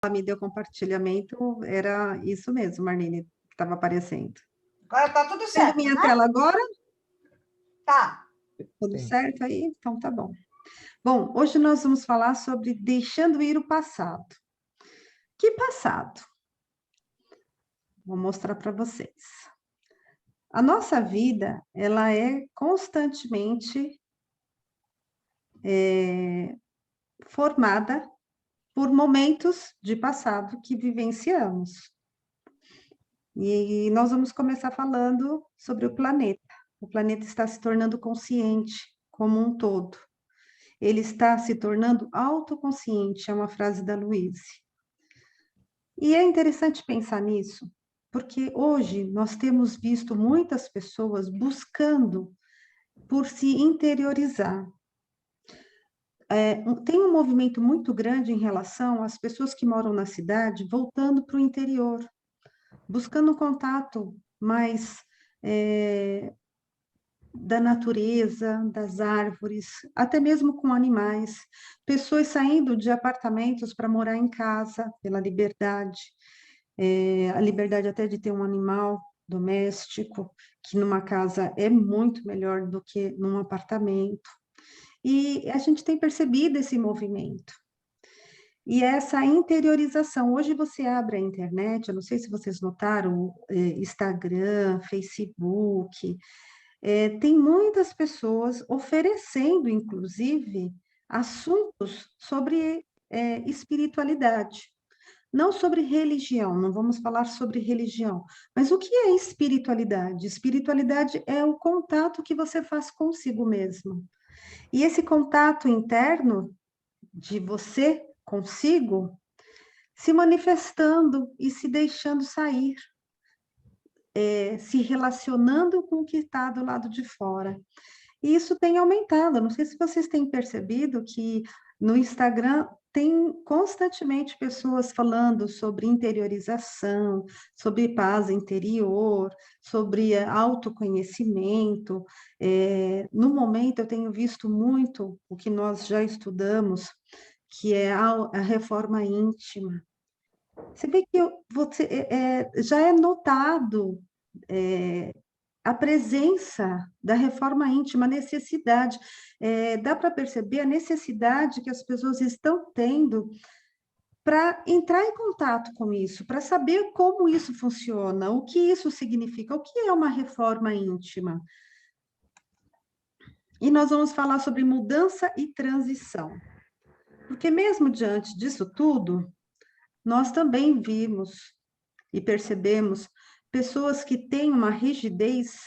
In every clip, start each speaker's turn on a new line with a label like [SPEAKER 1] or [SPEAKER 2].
[SPEAKER 1] ela me deu compartilhamento, era isso mesmo, Marlene, que estava aparecendo.
[SPEAKER 2] Agora tá tudo
[SPEAKER 1] Vendo
[SPEAKER 2] certo,
[SPEAKER 1] minha
[SPEAKER 2] né?
[SPEAKER 1] tela agora?
[SPEAKER 2] Tá.
[SPEAKER 1] Tudo
[SPEAKER 3] Sim.
[SPEAKER 1] certo aí? Então tá bom. Bom, hoje nós vamos falar sobre deixando ir o passado. Que passado? Vou mostrar para vocês. A nossa vida, ela é constantemente formada por momentos de passado que vivenciamos. E nós vamos começar falando sobre o planeta. O planeta está se tornando consciente como um todo. Ele está se tornando autoconsciente, é uma frase da Louise. E é interessante pensar nisso, porque hoje nós temos visto muitas pessoas buscando por se interiorizar. Tem um movimento muito grande em relação às pessoas que moram na cidade voltando para o interior, buscando um contato mais da natureza, das árvores, até mesmo com animais, pessoas saindo de apartamentos para morar em casa, pela liberdade, a liberdade até de ter um animal doméstico, que numa casa é muito melhor do que num apartamento. E a gente tem percebido esse movimento. E essa interiorização, hoje você abre a internet, eu não sei se vocês notaram, Instagram, Facebook, tem muitas pessoas oferecendo, inclusive, assuntos sobre espiritualidade, não sobre religião, não vamos falar sobre religião, mas o que é espiritualidade? Espiritualidade é o contato que você faz consigo mesmo. E esse contato interno de você consigo se manifestando e se deixando sair, se relacionando com o que está do lado de fora. E isso tem aumentado. Não sei se vocês têm percebido que no Instagram tem constantemente pessoas falando sobre interiorização, sobre paz interior, sobre autoconhecimento. No momento, eu tenho visto muito o que nós já estudamos, que é a reforma íntima. Você vê que já é notado a presença da reforma íntima, a necessidade. Dá para perceber a necessidade que as pessoas estão tendo para entrar em contato com isso, para saber como isso funciona, o que isso significa, o que é uma reforma íntima. E nós vamos falar sobre mudança e transição. Porque mesmo diante disso tudo, nós também vimos e percebemos pessoas que têm uma rigidez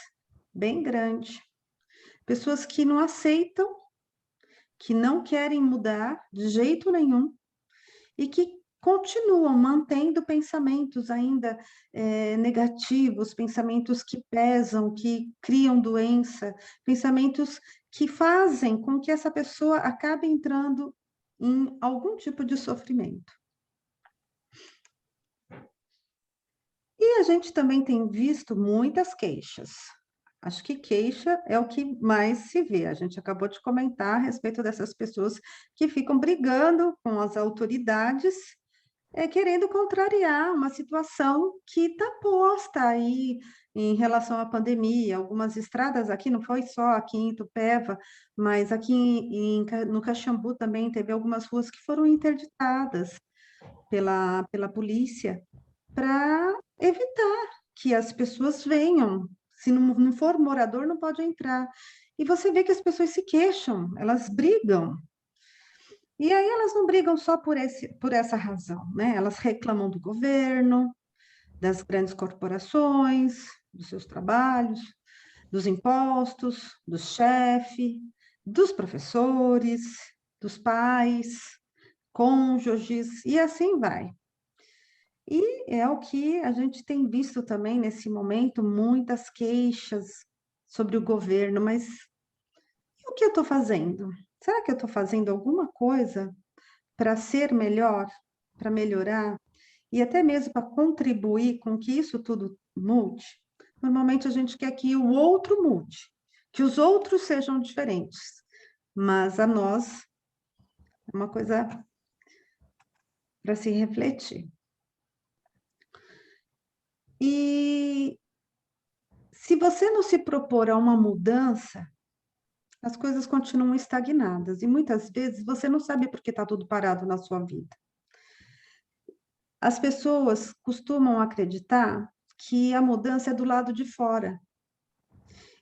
[SPEAKER 1] bem grande, pessoas que não aceitam, que não querem mudar de jeito nenhum e que continuam mantendo pensamentos ainda negativos, pensamentos que pesam, que criam doença, pensamentos que fazem com que essa pessoa acabe entrando em algum tipo de sofrimento. E a gente também tem visto muitas queixas. Acho que queixa é o que mais se vê. A gente acabou de comentar a respeito dessas pessoas que ficam brigando com as autoridades, querendo contrariar uma situação que está posta aí em relação à pandemia. Algumas estradas aqui, não foi só aqui em Itupeva, mas aqui no Caxambu também teve algumas ruas que foram interditadas pela polícia, para evitar que as pessoas venham. Se não for morador, não pode entrar. E você vê que as pessoas se queixam, elas brigam. E aí elas não brigam só por essa razão, né? Elas reclamam do governo, das grandes corporações, dos seus trabalhos, dos impostos, do chefe, dos professores, dos pais, cônjuges, e assim vai. E é o que a gente tem visto também nesse momento, muitas queixas sobre o governo, mas e o que eu estou fazendo? Será que eu estou fazendo alguma coisa para ser melhor, para melhorar, e até mesmo para contribuir com que isso tudo mude? Normalmente a gente quer que o outro mude, que os outros sejam diferentes, mas a nós é uma coisa para se refletir. E se você não se propor a uma mudança, as coisas continuam estagnadas. E muitas vezes você não sabe por que está tudo parado na sua vida. As pessoas costumam acreditar que a mudança é do lado de fora.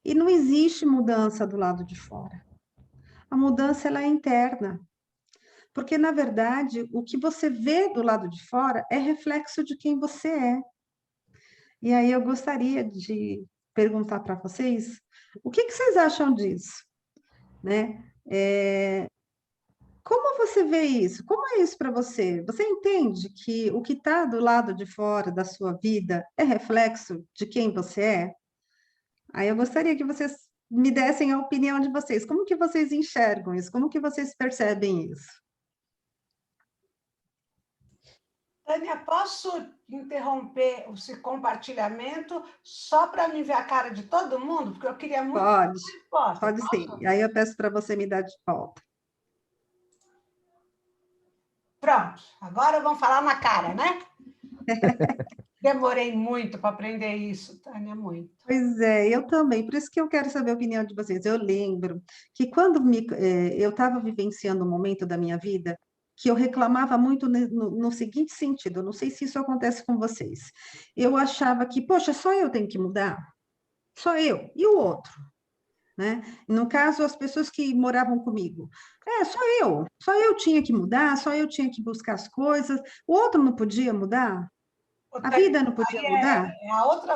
[SPEAKER 1] E não existe mudança do lado de fora. A mudança ela é interna. Porque, na verdade, o que você vê do lado de fora é reflexo de quem você é. E aí eu gostaria de perguntar para vocês, o que vocês acham disso? Né? Como você vê isso? Como é isso para você? Você entende que o que está do lado de fora da sua vida é reflexo de quem você é? Aí eu gostaria que vocês me dessem a opinião de vocês. Como que vocês enxergam isso? Como que vocês percebem isso?
[SPEAKER 2] Tânia, posso interromper esse compartilhamento só para me ver a cara de todo mundo? Porque eu queria muito
[SPEAKER 1] Pode,
[SPEAKER 2] resposta.
[SPEAKER 1] pode sim. E aí eu peço para você me dar de volta.
[SPEAKER 2] Pronto, agora vamos falar na cara, né? Demorei muito para aprender isso, Tânia, muito.
[SPEAKER 1] Pois é, eu também, por isso que eu quero saber a opinião de vocês. Eu lembro que quando eu estava vivenciando um momento da minha vida que eu reclamava muito no seguinte sentido, eu não sei se isso acontece com vocês. Eu achava que, poxa, só eu tenho que mudar? Só eu? E o outro? Né? No caso, as pessoas que moravam comigo. Só eu tinha que mudar, só eu tinha que buscar as coisas, o outro não podia mudar? A vida não podia
[SPEAKER 2] Aí
[SPEAKER 1] mudar?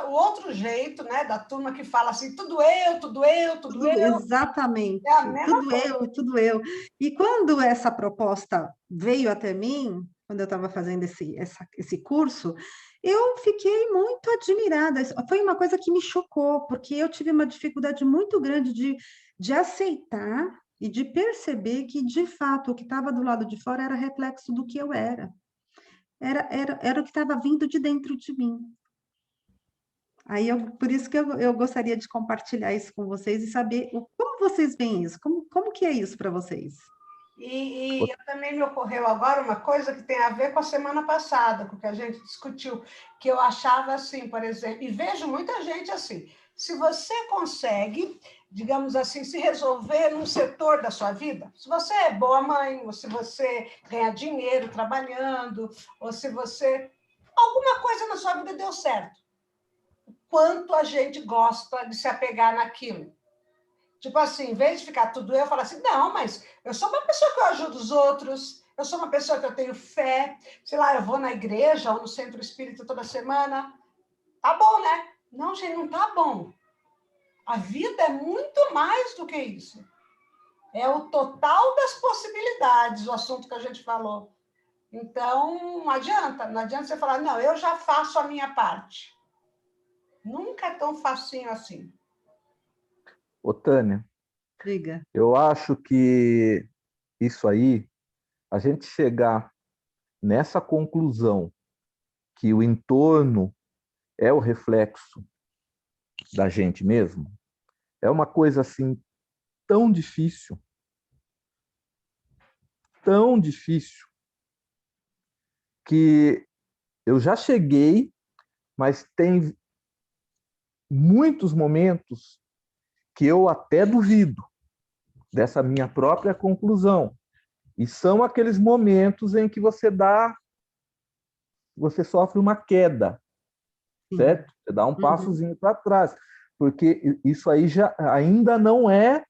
[SPEAKER 2] o outro jeito, né, da turma que fala assim, tudo eu, tudo eu, tudo eu.
[SPEAKER 1] Exatamente,
[SPEAKER 2] É a mesma coisa.
[SPEAKER 1] tudo eu. E quando essa proposta veio até mim, quando eu estava fazendo esse curso, eu fiquei muito admirada. Foi uma coisa que me chocou, porque eu tive uma dificuldade muito grande de aceitar e de perceber que, de fato, o que estava do lado de fora era reflexo do que eu era. Era o que estava vindo de dentro de mim. Aí, por isso que eu gostaria de compartilhar isso com vocês e saber como vocês veem isso, como que é isso para vocês?
[SPEAKER 2] E também me ocorreu agora uma coisa que tem a ver com a semana passada, com o que a gente discutiu, que eu achava assim, por exemplo, e vejo muita gente assim, se você consegue, digamos assim, se resolver num setor da sua vida, se você é boa mãe, ou se você ganha dinheiro trabalhando, ou se você... alguma coisa na sua vida deu certo. Quanto a gente gosta de se apegar naquilo. Tipo assim, em vez de ficar tudo eu falo assim, não, mas eu sou uma pessoa que eu ajudo os outros, eu sou uma pessoa que eu tenho fé, sei lá, eu vou na igreja ou no centro espírita toda semana. Tá bom, né? Não, gente, não tá bom. A vida é muito mais do que isso. É o total das possibilidades, o assunto que a gente falou. Então, não adianta você falar, não, eu já faço a minha parte. Nunca é tão facinho assim.
[SPEAKER 3] Ô, Tânia,
[SPEAKER 1] Diga.
[SPEAKER 3] eu acho que isso aí, a gente chegar nessa conclusão que o entorno é o reflexo da gente mesmo, é uma coisa assim tão difícil, que eu já cheguei, mas tem muitos momentos que eu até duvido dessa minha própria conclusão. E são aqueles momentos em que você sofre uma queda, certo? Você dá um passozinho para trás, porque isso aí já ainda não é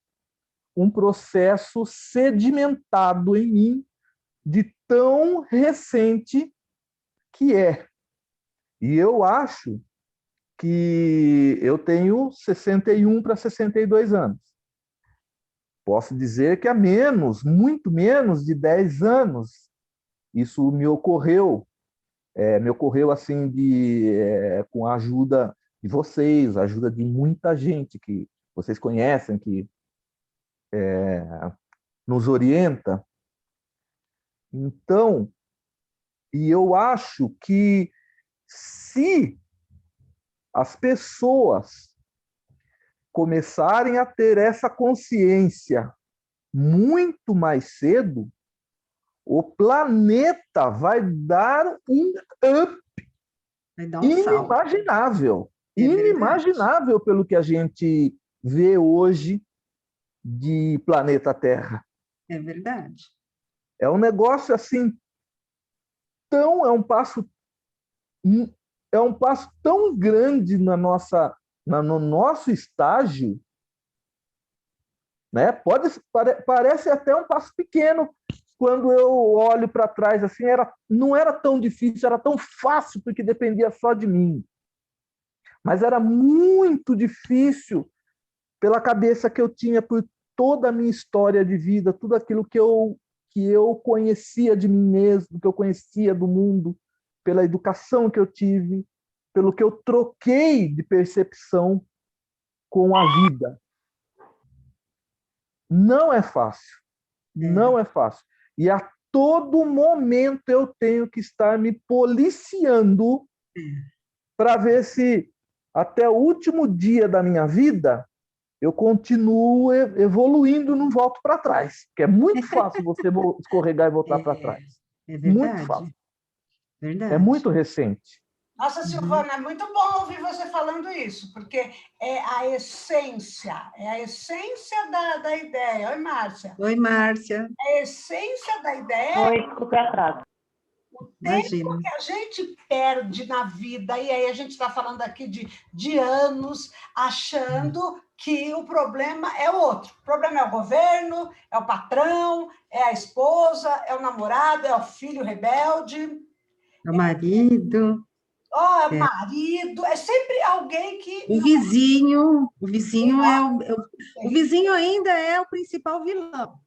[SPEAKER 3] um processo sedimentado em mim de tão recente que é. E eu acho que eu tenho 61 para 62 anos. Posso dizer que há muito menos de 10 anos, isso me ocorreu assim com a ajuda de vocês, a ajuda de muita gente que vocês conhecem, que nos orienta. Então, e eu acho que se as pessoas começarem a ter essa consciência muito mais cedo, o planeta vai dar um up
[SPEAKER 1] Vai dar um salto.
[SPEAKER 3] inimaginável.
[SPEAKER 1] É
[SPEAKER 3] Inimaginável pelo que a gente vê hoje de planeta Terra.
[SPEAKER 1] É verdade.
[SPEAKER 3] É um negócio assim, é um passo tão grande no nosso estágio, né? Parece até um passo pequeno quando eu olho para trás, assim, não era tão difícil, era tão fácil porque dependia só de mim. Mas era muito difícil pela cabeça que eu tinha, por toda a minha história de vida, tudo aquilo que eu conhecia de mim mesmo, que eu conhecia do mundo, pela educação que eu tive, pelo que eu troquei de percepção com a vida. Não é fácil. Não é fácil. E a todo momento eu tenho que estar me policiando para ver se até o último dia da minha vida eu continuo evoluindo, não volto para trás. Porque é muito fácil você escorregar e voltar para trás.
[SPEAKER 1] É verdade.
[SPEAKER 3] Muito fácil.
[SPEAKER 1] Verdade.
[SPEAKER 3] É muito recente.
[SPEAKER 2] Nossa, Silvana, é muito bom ouvir você falando isso, porque é a essência da ideia. Oi, Márcia.
[SPEAKER 1] Oi, Márcia.
[SPEAKER 2] A essência da ideia.
[SPEAKER 4] Oi, desculpe atraso.
[SPEAKER 2] O tempo que a gente perde na vida, e aí a gente está falando aqui de anos, achando que o problema é outro. O problema é o governo, é o patrão, é a esposa, é o namorado, é o filho rebelde.
[SPEAKER 1] É o marido.
[SPEAKER 2] Marido, é sempre alguém que...
[SPEAKER 1] O vizinho o vizinho ainda é o principal vilão.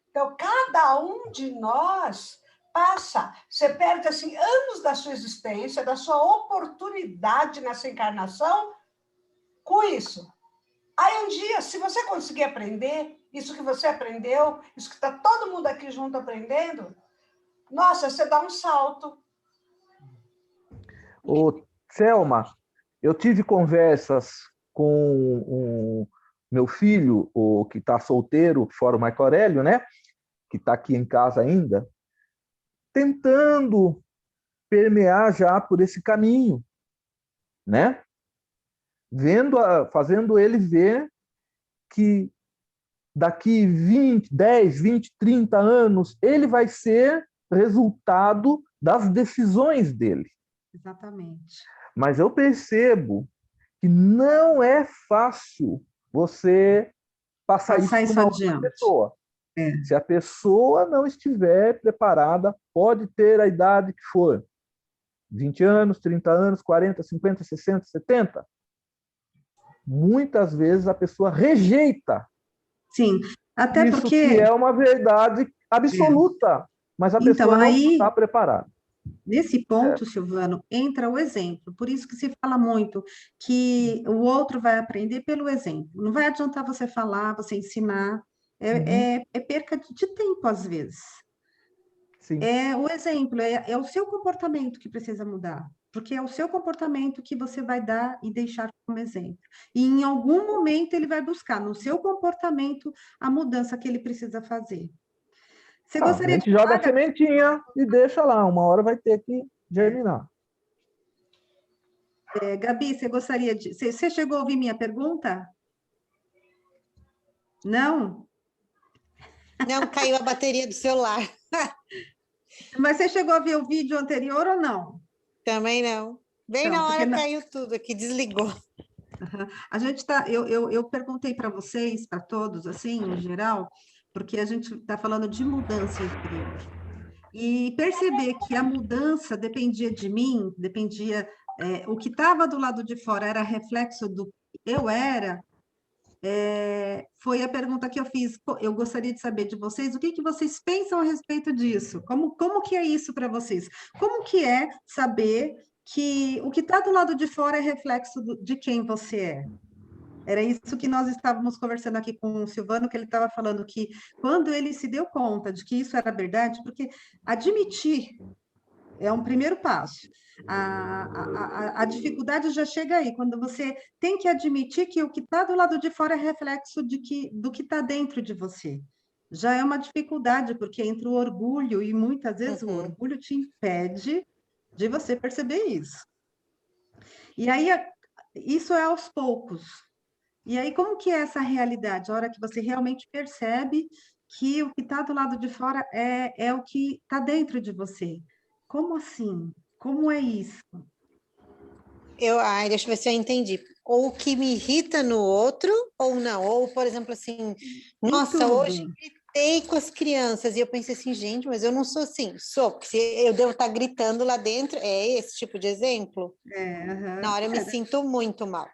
[SPEAKER 2] Então, cada um de nós passa, você perde assim, anos da sua existência, da sua oportunidade nessa encarnação com isso. Aí um dia, se você conseguir aprender, isso que você aprendeu, isso que está todo mundo aqui junto aprendendo, nossa, você dá um salto.
[SPEAKER 3] Ô, Selma, eu tive conversas com o meu filho, o que está solteiro, fora o Marco Aurélio, né? Que está aqui em casa ainda, tentando permear já por esse caminho, né? Fazendo ele ver que daqui 10, 20, 30 anos, ele vai ser resultado das decisões dele.
[SPEAKER 1] Exatamente.
[SPEAKER 3] Mas eu percebo que não é fácil você passar isso para uma outra pessoa. Se a pessoa não estiver preparada, pode ter a idade que for. 20 anos, 30 anos, 40, 50, 60, 70. Muitas vezes a pessoa rejeita.
[SPEAKER 1] Sim, até
[SPEAKER 3] isso
[SPEAKER 1] porque...
[SPEAKER 3] que é uma verdade absoluta, mas a pessoa não está preparada.
[SPEAKER 1] Nesse ponto, Silvano, entra o exemplo. Por isso que se fala muito que o outro vai aprender pelo exemplo. Não vai adiantar você falar, você ensinar. É perca de tempo, às vezes.
[SPEAKER 3] Sim.
[SPEAKER 1] É o exemplo, é o seu comportamento que precisa mudar. Porque é o seu comportamento que você vai dar e deixar como exemplo. E em algum momento ele vai buscar no seu comportamento a mudança que ele precisa fazer. Você gostaria
[SPEAKER 3] a gente joga a sementinha e deixa lá, uma hora vai ter que germinar.
[SPEAKER 1] Gabi, você gostaria de... Você chegou a ouvir minha pergunta? Não?
[SPEAKER 5] Não, caiu a bateria do celular.
[SPEAKER 1] Mas você chegou a ver o vídeo anterior ou não?
[SPEAKER 5] Também não. Bem na hora caiu tudo aqui, desligou.
[SPEAKER 1] A gente está... Eu perguntei para vocês, para todos, assim, em geral, porque a gente está falando de mudança interior. E perceber que a mudança dependia de mim, dependia... o que estava do lado de fora era reflexo do que eu era, foi a pergunta que eu fiz. Eu gostaria de saber de vocês, o que vocês pensam a respeito disso? Como que é isso para vocês? Como que é saber que o que está do lado de fora é reflexo de quem você é? Era isso que nós estávamos conversando aqui com o Silvano, que ele estava falando que quando ele se deu conta de que isso era verdade, porque admitir é um primeiro passo. A dificuldade já chega aí, quando você tem que admitir que o que está do lado de fora é reflexo do que está dentro de você. já é uma dificuldade, porque entre o orgulho e muitas vezes o
[SPEAKER 5] Uhum.
[SPEAKER 1] orgulho te impede de você perceber isso. E aí, isso é aos poucos. E aí, como que é essa realidade? A hora que você realmente percebe que o que está do lado de fora é o que está dentro de você. Como assim? Como é isso?
[SPEAKER 5] Deixa eu ver se eu entendi. Ou o que me irrita no outro, ou não. Ou, por exemplo, assim,
[SPEAKER 1] Em
[SPEAKER 5] nossa, hoje
[SPEAKER 1] tudo.
[SPEAKER 5] gritei com as crianças. E eu pensei assim, gente, mas eu não sou assim. Sou, porque se eu devo estar gritando lá dentro. É esse tipo de exemplo? Na
[SPEAKER 1] Aham.
[SPEAKER 5] hora eu me sinto muito mal.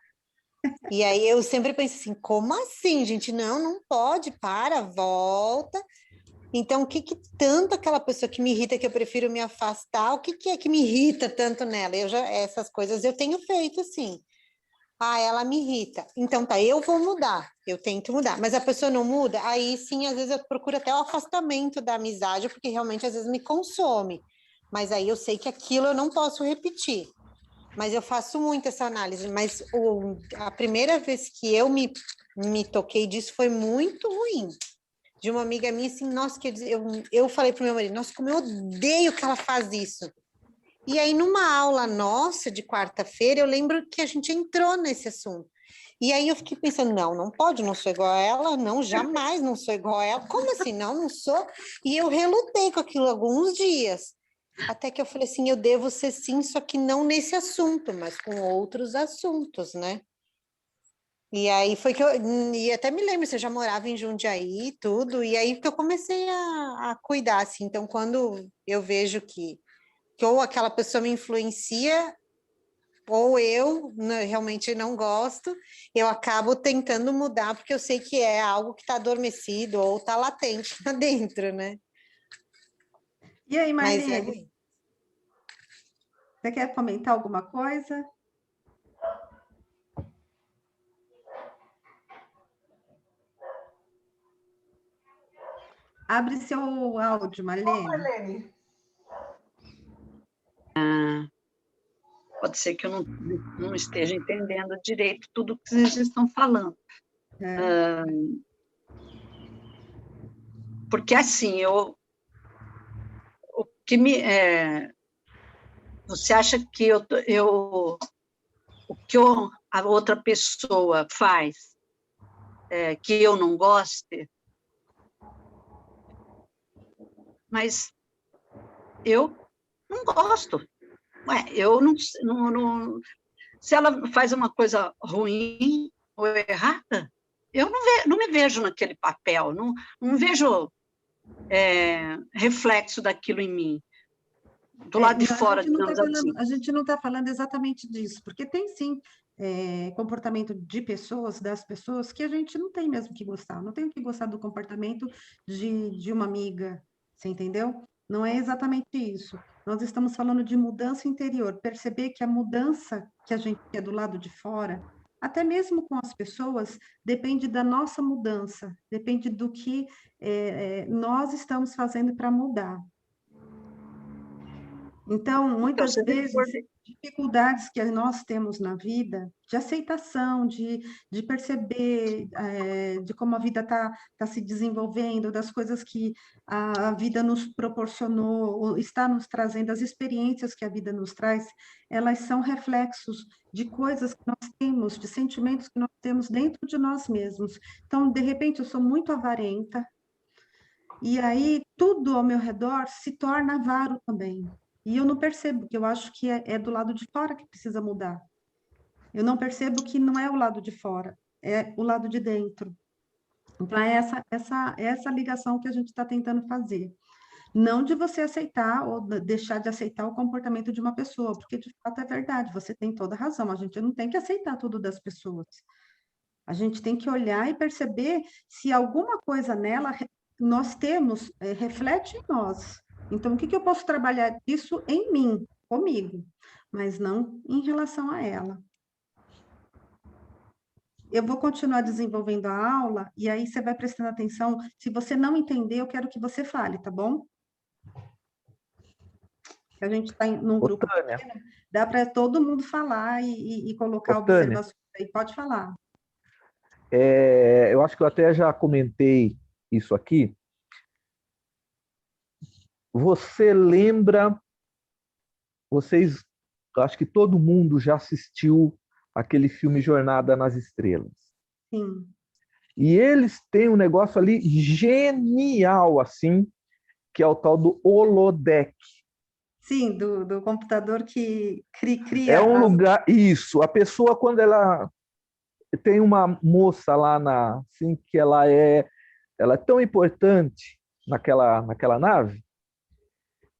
[SPEAKER 5] E aí eu sempre penso assim, como assim, gente? Não, não pode, para, volta. Então, o que que tanto aquela pessoa que me irrita, que eu prefiro me afastar, o que que é que me irrita tanto nela? Essas coisas eu tenho feito assim. Ah, ela me irrita. Então tá, eu vou mudar, eu tento mudar, mas a pessoa não muda, aí sim, às vezes eu procuro até o afastamento da amizade, porque realmente às vezes me consome. Mas aí eu sei que aquilo eu não posso repetir. Mas eu faço muito essa análise, mas a primeira vez que me toquei disso foi muito ruim. De uma amiga minha, assim, nossa, eu falei pro meu marido, nossa, como eu odeio que ela faz isso. E aí, numa aula nossa de quarta-feira, eu lembro que a gente entrou nesse assunto. E aí eu fiquei pensando, não, não pode, não sou igual a ela, não, jamais não sou igual a ela. Como assim? Não, não sou. E eu relutei com aquilo alguns dias. Até que eu falei assim, eu devo ser sim, só que não nesse assunto, mas com outros assuntos, né? E aí foi que e até me lembro, você já morava em Jundiaí e tudo, e aí que eu comecei a cuidar, assim. Então, quando eu vejo que ou aquela pessoa me influencia, ou eu realmente não gosto, eu acabo tentando mudar, porque eu sei que é algo que está adormecido ou está latente lá dentro, né?
[SPEAKER 1] E aí,
[SPEAKER 5] Mas é
[SPEAKER 1] Marlene,
[SPEAKER 5] ruim.
[SPEAKER 1] você quer comentar alguma coisa? Abre seu áudio, Marlene.
[SPEAKER 2] Marlene.
[SPEAKER 4] Pode ser que eu não esteja entendendo direito tudo o que vocês estão falando. Porque, assim, o que você acha que o que a outra pessoa faz que eu não goste, mas eu não gosto. Ué, eu não, se ela faz uma coisa ruim ou errada, eu não me vejo naquele papel, não vejo reflexo daquilo em mim, do lado de fora, digamos assim.
[SPEAKER 1] A gente não está falando exatamente disso, porque tem sim comportamento de pessoas, das pessoas, que a gente não tem mesmo que gostar. Não tem que gostar do comportamento de uma amiga, você entendeu? Não é exatamente isso. Nós estamos falando de mudança interior, perceber que a mudança que a gente quer do lado de fora, até mesmo com as pessoas, depende da nossa mudança, depende do que nós estamos fazendo para mudar. Então,
[SPEAKER 4] Então,
[SPEAKER 1] muitas
[SPEAKER 4] se a gente for...
[SPEAKER 1] vezes, dificuldades que nós temos na vida, de aceitação, de perceber de como a vida tá se desenvolvendo, das coisas que a vida nos proporcionou, ou está nos trazendo, as experiências que a vida nos traz, elas são reflexos de coisas que nós temos, de sentimentos que nós temos dentro de nós mesmos. Então, de repente, eu sou muito avarenta, e aí tudo ao meu redor se torna avaro também. E eu não percebo, que eu acho que é do lado de fora que precisa mudar. Eu não percebo que não é o lado de fora, é o lado de dentro. Então, é essa ligação que a gente está tentando fazer. Não de você aceitar ou deixar de aceitar o comportamento de uma pessoa, porque de fato é verdade, você tem toda a razão, a gente não tem que aceitar tudo das pessoas. A gente tem que olhar e perceber se alguma coisa nela nós temos, reflete em nós. Então, o que eu posso trabalhar disso em mim, comigo, mas não em relação a ela. Eu vou continuar desenvolvendo a aula, e aí você vai prestando atenção. Se você não entender, eu quero que você fale, tá bom? A gente está num grupo pequeno, dá para todo mundo falar e colocar observações aí. Pode falar.
[SPEAKER 3] Eu acho que eu até já comentei isso aqui, você lembra, vocês, acho que todo mundo já assistiu aquele filme Jornada nas Estrelas.
[SPEAKER 1] Sim.
[SPEAKER 3] E eles têm um negócio ali genial, assim, que é o tal do holodeck.
[SPEAKER 1] Sim, do computador que
[SPEAKER 3] É
[SPEAKER 1] cria
[SPEAKER 3] um
[SPEAKER 1] as...
[SPEAKER 3] lugar, isso, a pessoa quando ela tem uma moça lá na, assim, que ela é tão importante naquela nave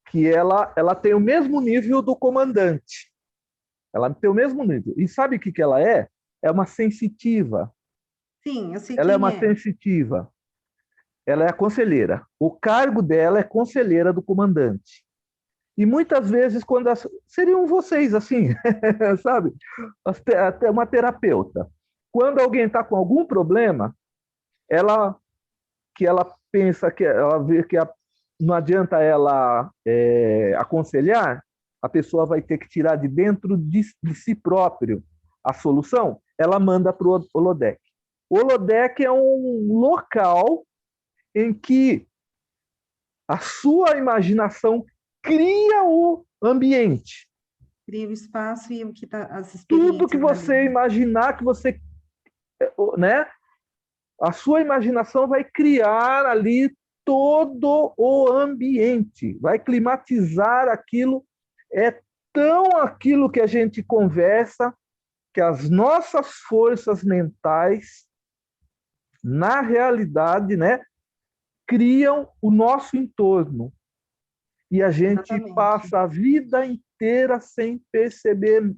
[SPEAKER 3] que ela tem o mesmo nível do comandante. Ela tem o mesmo nível. E sabe o que que ela é? É uma sensitiva.
[SPEAKER 1] Sim, eu sei
[SPEAKER 3] Ela é
[SPEAKER 1] quem
[SPEAKER 3] uma
[SPEAKER 1] é.
[SPEAKER 3] sensitiva. Ela é a conselheira. O cargo dela é conselheira do comandante. E muitas vezes, quando seriam vocês assim, sabe? Até uma terapeuta. Quando alguém está com algum problema, ela pensa que ela vê que não adianta ela aconselhar, a pessoa vai ter que tirar de dentro de si próprio a solução. Ela manda para o holodeck. O holodeck é um local em que a sua imaginação cria o ambiente.
[SPEAKER 1] Cria o espaço e o que tá, as
[SPEAKER 3] Tudo que
[SPEAKER 1] experiências ali.
[SPEAKER 3] você imaginar, que você, né? A sua imaginação vai criar ali todo o ambiente, vai climatizar aquilo. É tão aquilo que a gente conversa que as nossas forças mentais, na realidade, né, criam o nosso entorno. E a gente
[SPEAKER 1] Exatamente.
[SPEAKER 3] passa a vida inteira sem perceber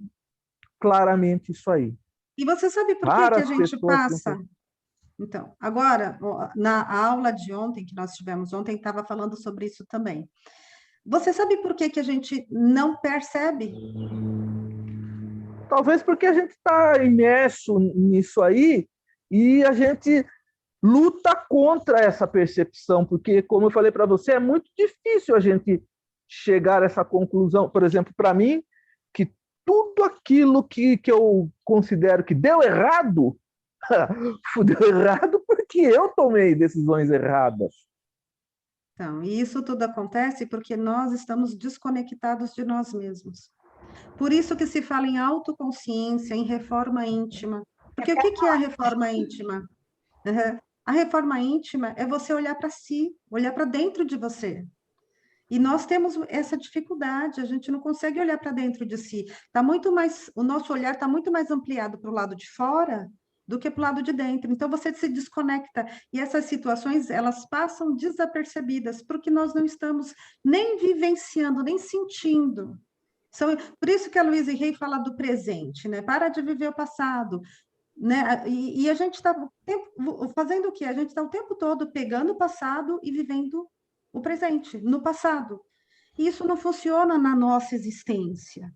[SPEAKER 3] claramente isso aí.
[SPEAKER 1] E você sabe por que que a
[SPEAKER 3] Raras
[SPEAKER 1] gente
[SPEAKER 3] pessoas
[SPEAKER 1] passa? Então, agora, na aula de ontem, que nós tivemos ontem, estava falando sobre isso também. Você sabe por que que a gente não percebe?
[SPEAKER 3] talvez porque a gente está imerso nisso aí e a gente luta contra essa percepção, porque, como eu falei para você, é muito difícil a gente chegar a essa conclusão. Por exemplo, para mim, que tudo aquilo que eu considero que deu errado, deu errado porque eu tomei decisões erradas.
[SPEAKER 1] Então, e isso tudo acontece porque nós estamos desconectados de nós mesmos. Por isso que se fala em autoconsciência, em reforma íntima. Porque o que que é a reforma íntima? A reforma íntima é você olhar para si, olhar para dentro de você. E nós temos essa dificuldade, a gente não consegue olhar para dentro de si. Tá muito mais, o nosso olhar está muito mais ampliado para o lado de fora do que para o lado de dentro. Então você se desconecta e essas situações elas passam desapercebidas porque nós não estamos nem vivenciando, nem sentindo. Por isso que a Luísa Rey fala do presente, né? Para de viver o passado, né? E a gente está fazendo o quê? A gente está o tempo todo pegando o passado e vivendo o presente, no passado. E isso não funciona na nossa existência,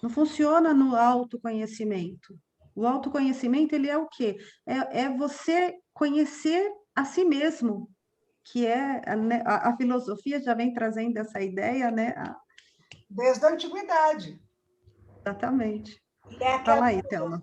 [SPEAKER 1] não funciona no autoconhecimento. O autoconhecimento, ele é o quê? É você conhecer a si mesmo, que é, né, a filosofia já vem trazendo essa ideia, né?
[SPEAKER 2] Desde a antiguidade.
[SPEAKER 1] Exatamente.
[SPEAKER 2] E é aquela
[SPEAKER 1] Fala aí, Thelma.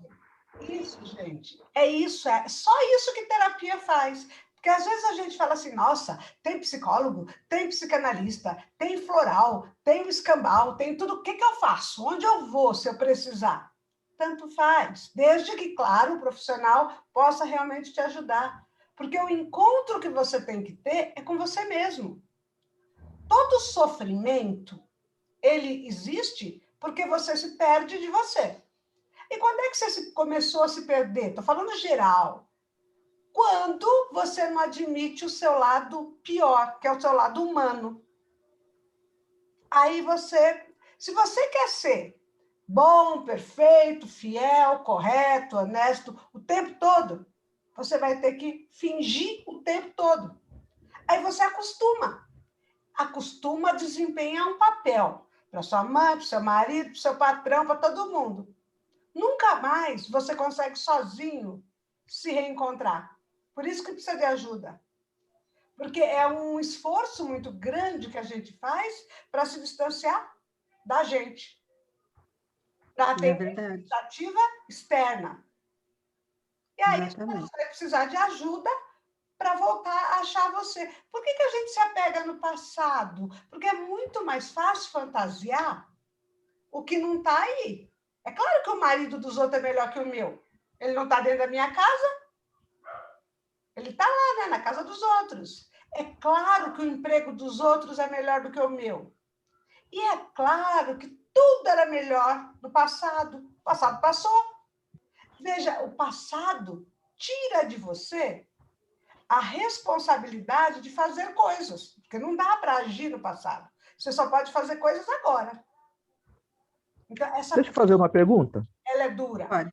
[SPEAKER 2] Isso, gente. É isso, é só isso que terapia faz. Porque às vezes a gente fala assim, nossa, tem psicólogo, tem psicanalista, tem floral, tem o escambau, tem tudo. O que que eu faço? Onde eu vou se eu precisar? Tanto faz, desde que, claro, o profissional possa realmente te ajudar. Porque o encontro que você tem que ter é com você mesmo. Todo sofrimento, ele existe porque você se perde de você. E quando é que você começou a se perder? Estou falando geral. Quando você não admite o seu lado pior, que é o seu lado humano. Aí você, se você quer ser bom, perfeito, fiel, correto, honesto, o tempo todo, você vai ter que fingir o tempo todo. Aí você acostuma. Acostuma a desempenhar um papel para sua mãe, para o seu marido, para o seu patrão, para todo mundo. Nunca mais você consegue sozinho se reencontrar. Por isso que precisa de ajuda. Porque é um esforço muito grande que a gente faz para se distanciar da gente. Para
[SPEAKER 1] É
[SPEAKER 2] atender a
[SPEAKER 1] verdade.
[SPEAKER 2] expectativa externa. E aí você
[SPEAKER 1] Exatamente.
[SPEAKER 2] vai precisar de ajuda para voltar a achar você. Por que a gente se apega no passado? Porque é muito mais fácil fantasiar o que não está aí. É claro que o marido dos outros é melhor que o meu. Ele não está dentro da minha casa, ele está lá, né, na casa dos outros. É claro que o emprego dos outros é melhor do que o meu. E é claro que tudo era melhor no passado. O passado passou. Veja, o passado tira de você a responsabilidade de fazer coisas, porque não dá para agir no passado. Você só pode fazer coisas agora. Então,
[SPEAKER 3] Deixa eu fazer uma pergunta.
[SPEAKER 2] ela é dura.
[SPEAKER 1] Pode.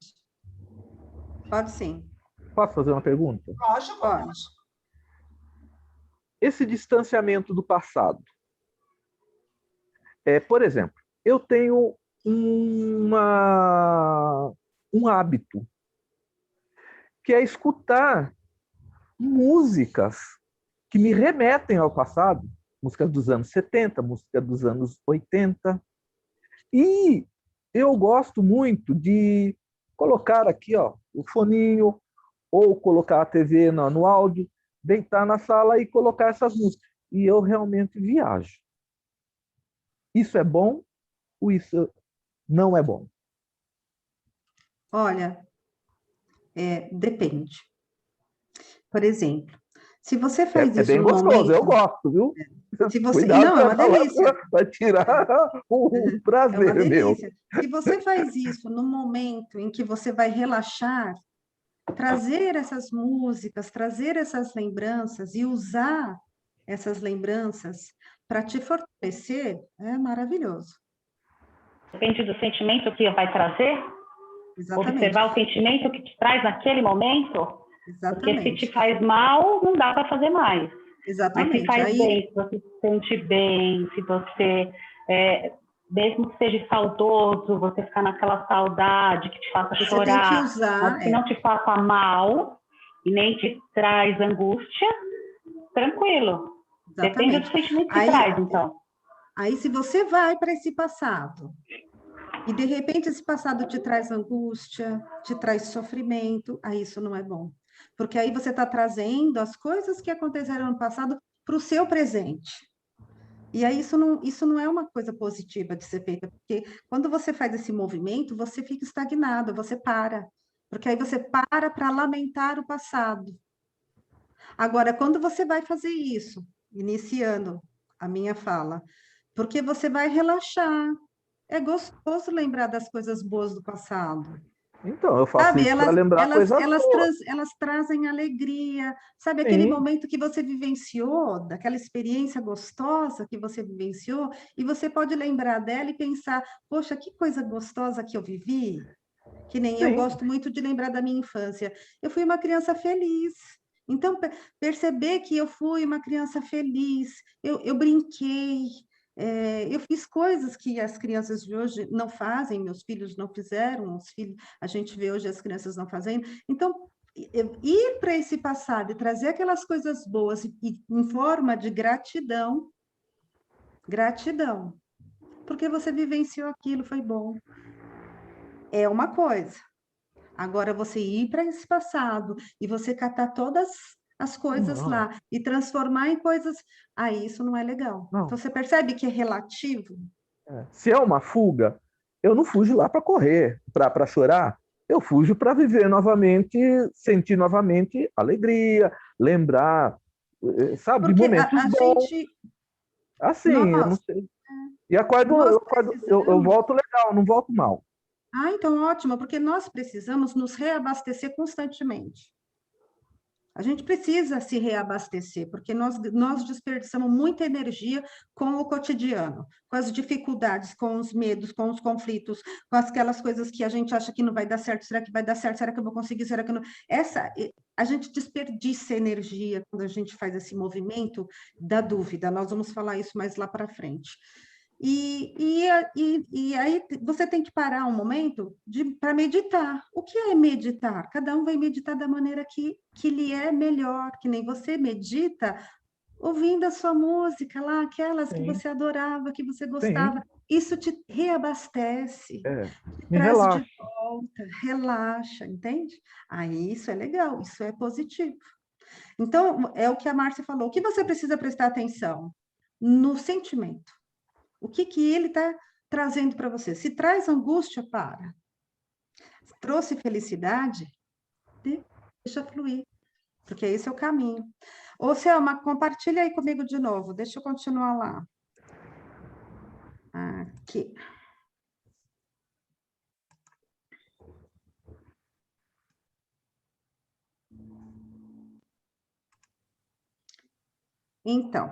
[SPEAKER 1] Pode sim.
[SPEAKER 3] Posso fazer uma pergunta?
[SPEAKER 2] Lógico.
[SPEAKER 1] Pode.
[SPEAKER 3] Esse distanciamento do passado. Por exemplo, eu tenho um hábito, que é escutar músicas que me remetem ao passado, músicas dos anos 70, música dos anos 80. E eu gosto muito de colocar aqui, ó, o foninho, ou colocar a TV no áudio, deitar na sala e colocar essas músicas. E eu realmente viajo. Isso é bom ou isso não é bom?
[SPEAKER 1] Olha, depende. Por exemplo, se você faz
[SPEAKER 3] É
[SPEAKER 1] isso
[SPEAKER 3] bem
[SPEAKER 1] no
[SPEAKER 3] gostoso,
[SPEAKER 1] momento...
[SPEAKER 3] eu gosto, viu?
[SPEAKER 1] Se você...
[SPEAKER 3] Cuidado,
[SPEAKER 1] Não, é uma delícia.
[SPEAKER 3] vai tirar o
[SPEAKER 1] É uma
[SPEAKER 3] prazer meu.
[SPEAKER 1] delícia. Se você faz isso no momento em que você vai relaxar, trazer essas músicas, trazer essas lembranças e usar essas lembranças para te fortalecer, é maravilhoso.
[SPEAKER 6] Depende do sentimento que vai trazer,
[SPEAKER 1] Exatamente.
[SPEAKER 6] observar o sentimento que te traz naquele momento, porque se
[SPEAKER 1] Exatamente.
[SPEAKER 6] te faz mal, não dá para fazer mais. Mas
[SPEAKER 1] Exatamente.
[SPEAKER 6] se faz
[SPEAKER 1] Aí,
[SPEAKER 6] bem, se você se sente bem, se você, mesmo que seja saudoso, você ficar naquela saudade que te faça
[SPEAKER 1] você tem que
[SPEAKER 6] chorar,
[SPEAKER 1] usar,
[SPEAKER 6] mas que não te faça mal e nem te traz angústia, tranquilo. Depende do
[SPEAKER 1] exatamente.
[SPEAKER 6] sentimento que
[SPEAKER 1] Aí,
[SPEAKER 6] traz, então.
[SPEAKER 1] Aí, se você vai para esse passado e de repente esse passado te traz angústia, te traz sofrimento, aí isso não é bom. Porque aí você está trazendo as coisas que aconteceram no passado para o seu presente. E aí isso não é uma coisa positiva de ser feita, porque quando você faz esse movimento, você fica estagnado, você para. Porque aí você para lamentar o passado. Agora, quando você vai fazer isso, iniciando a minha fala, porque você vai relaxar. É gostoso lembrar das coisas boas do passado.
[SPEAKER 3] Então, eu faço
[SPEAKER 1] Sabe,
[SPEAKER 3] isso para lembrar coisas boas.
[SPEAKER 1] elas trazem alegria, sabe, aquele
[SPEAKER 3] Sim.
[SPEAKER 1] momento que você vivenciou, daquela experiência gostosa que você vivenciou, e você pode lembrar dela e pensar, poxa, que coisa gostosa que eu vivi, que nem eu
[SPEAKER 3] Sim.
[SPEAKER 1] gosto muito de lembrar da minha infância. Eu fui uma criança feliz. Então, perceber que eu fui uma criança feliz, eu brinquei, eu fiz coisas que as crianças de hoje não fazem, meus filhos não fizeram, a gente vê hoje as crianças não fazendo. Então, ir para esse passado e trazer aquelas coisas boas em forma de gratidão, porque você vivenciou aquilo, foi bom. É uma coisa. Agora, você ir para esse passado e você catar todas as coisas lá e transformar em coisas, aí isso não é legal.
[SPEAKER 3] Não.
[SPEAKER 1] Então, você percebe que é relativo?
[SPEAKER 3] Se é uma fuga, eu não fujo lá para correr, para chorar. Eu fujo para viver novamente, sentir novamente alegria, lembrar, sabe,
[SPEAKER 1] Porque
[SPEAKER 3] momentos
[SPEAKER 1] a
[SPEAKER 3] bons.
[SPEAKER 1] gente...
[SPEAKER 3] Assim, eu não
[SPEAKER 1] Nós,
[SPEAKER 3] sei. E acordo,
[SPEAKER 1] nós
[SPEAKER 3] eu
[SPEAKER 1] precisamos...
[SPEAKER 3] volto legal, não volto mal.
[SPEAKER 1] Ah, então ótimo, porque nós precisamos nos reabastecer constantemente. A gente precisa se reabastecer, porque nós desperdiçamos muita energia com o cotidiano, com as dificuldades, com os medos, com os conflitos, com aquelas coisas que a gente acha que não vai dar certo. Será que vai dar certo? Será que eu vou conseguir? Será que eu não? A gente desperdiça energia quando a gente faz esse movimento da dúvida. Nós vamos falar isso mais lá para frente. E aí você tem que parar um momento para meditar. O que é meditar? Cada um vai meditar da maneira que lhe é melhor, que nem você medita ouvindo a sua música lá, aquelas que você adorava, que você gostava. Isso te reabastece, te traz
[SPEAKER 3] relaxa.
[SPEAKER 1] de volta, relaxa, entende? Aí isso é legal, isso é positivo. Então, é o que a Márcia falou. O que você precisa prestar atenção? No sentimento. O que ele está trazendo para você? Se traz angústia, para. Se trouxe felicidade, deixa fluir, porque esse é o caminho. Ô, Selma, compartilha aí comigo de novo. Deixa eu continuar lá. Aqui. Então,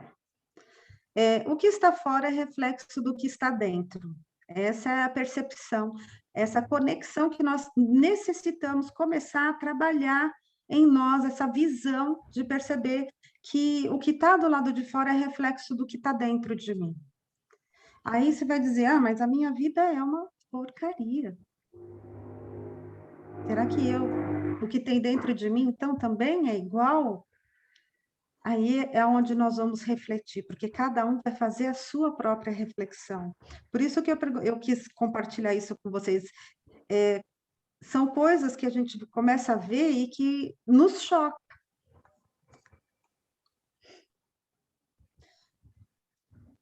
[SPEAKER 1] o que está fora é reflexo do que está dentro. Essa é a percepção, essa conexão que nós necessitamos começar a trabalhar em nós, essa visão de perceber que o que está do lado de fora é reflexo do que está dentro de mim. Aí você vai dizer, mas a minha vida é uma porcaria. Será que o que tem dentro de mim, então, também é igual? Aí é onde nós vamos refletir, porque cada um vai fazer a sua própria reflexão. Por isso que eu quis compartilhar isso com vocês. São coisas que a gente começa a ver e que nos choca.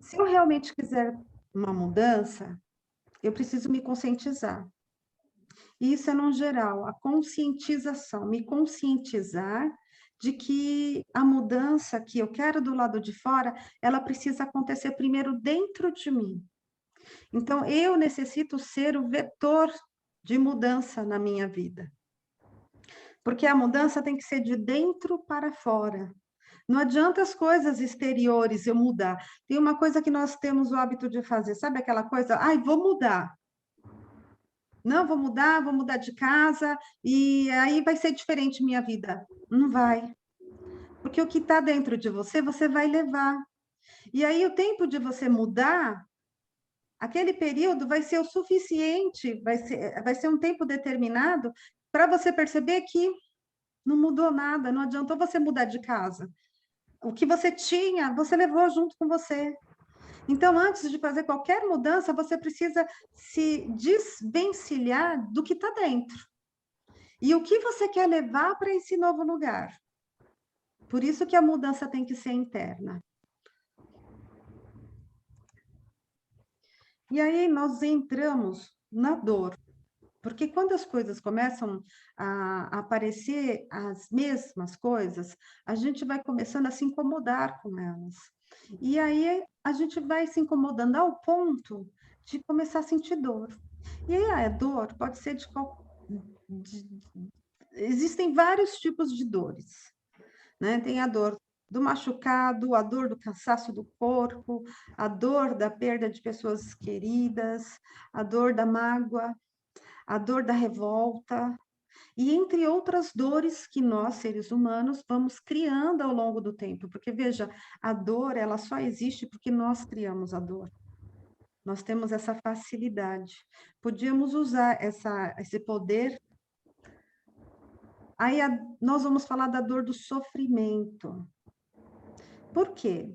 [SPEAKER 1] Se eu realmente quiser uma mudança, eu preciso me conscientizar. Isso é no geral, a conscientização, me conscientizar de que a mudança que eu quero do lado de fora, ela precisa acontecer primeiro dentro de mim. Então, eu necessito ser o vetor de mudança na minha vida. Porque a mudança tem que ser de dentro para fora. Não adianta as coisas exteriores eu mudar. Tem uma coisa que nós temos o hábito de fazer, sabe aquela coisa? Vou mudar. Não, vou mudar de casa, e aí vai ser diferente minha vida. Não vai. Porque o que está dentro de você, você vai levar. E aí o tempo de você mudar, aquele período vai ser o suficiente, vai ser um tempo determinado para você perceber que não mudou nada, não adiantou você mudar de casa. O que você tinha, você levou junto com você. Então, antes de fazer qualquer mudança, você precisa se desvencilhar do que está dentro. E o que você quer levar para esse novo lugar? Por isso que a mudança tem que ser interna. E aí nós entramos na dor. Porque quando as coisas começam a aparecer as mesmas coisas, a gente vai começando a se incomodar com elas. E aí a gente vai se incomodando ao ponto de começar a sentir dor. E aí a dor pode ser existem vários tipos de dores, né? Tem a dor do machucado, a dor do cansaço do corpo, a dor da perda de pessoas queridas, a dor da mágoa, a dor da revolta, e entre outras dores que nós, seres humanos, vamos criando ao longo do tempo. Porque, veja, a dor, ela só existe porque nós criamos a dor. Nós temos essa facilidade. Podíamos usar esse poder. Aí nós vamos falar da dor do sofrimento. Por quê?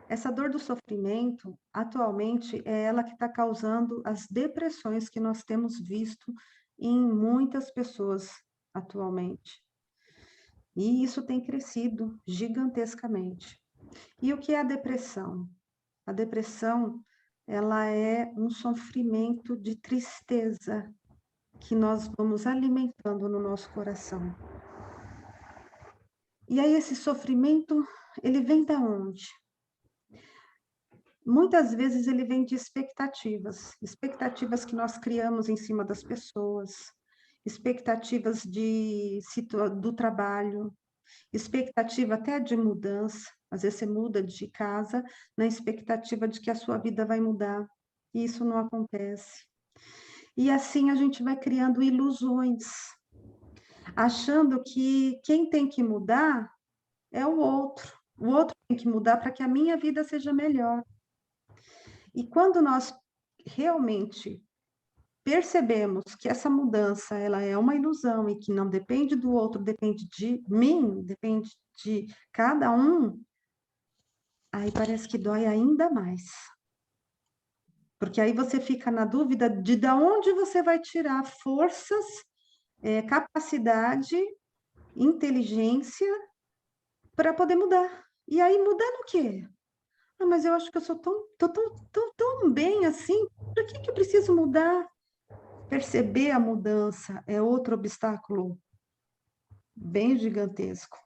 [SPEAKER 1] Essa dor do sofrimento, atualmente, é ela que está causando as depressões que nós temos visto em muitas pessoas atualmente. E isso tem crescido gigantescamente. E o que é a depressão? A depressão, ela é um sofrimento de tristeza que nós vamos alimentando no nosso coração. E aí esse sofrimento, ele vem de onde? Muitas vezes ele vem de expectativas que nós criamos em cima das pessoas, expectativas do trabalho, expectativa até de mudança. Às vezes você muda de casa na expectativa de que a sua vida vai mudar, e isso não acontece. E assim a gente vai criando ilusões, achando que quem tem que mudar é o outro tem que mudar para que a minha vida seja melhor. E quando nós realmente percebemos que essa mudança ela é uma ilusão e que não depende do outro, depende de mim, depende de cada um, aí parece que dói ainda mais. Porque aí você fica na dúvida de onde você vai tirar forças, capacidade, inteligência para poder mudar. E aí, mudar no quê? Ah, mas eu acho que eu sou tão bem assim, por que eu preciso mudar? Perceber a mudança é outro obstáculo bem gigantesco.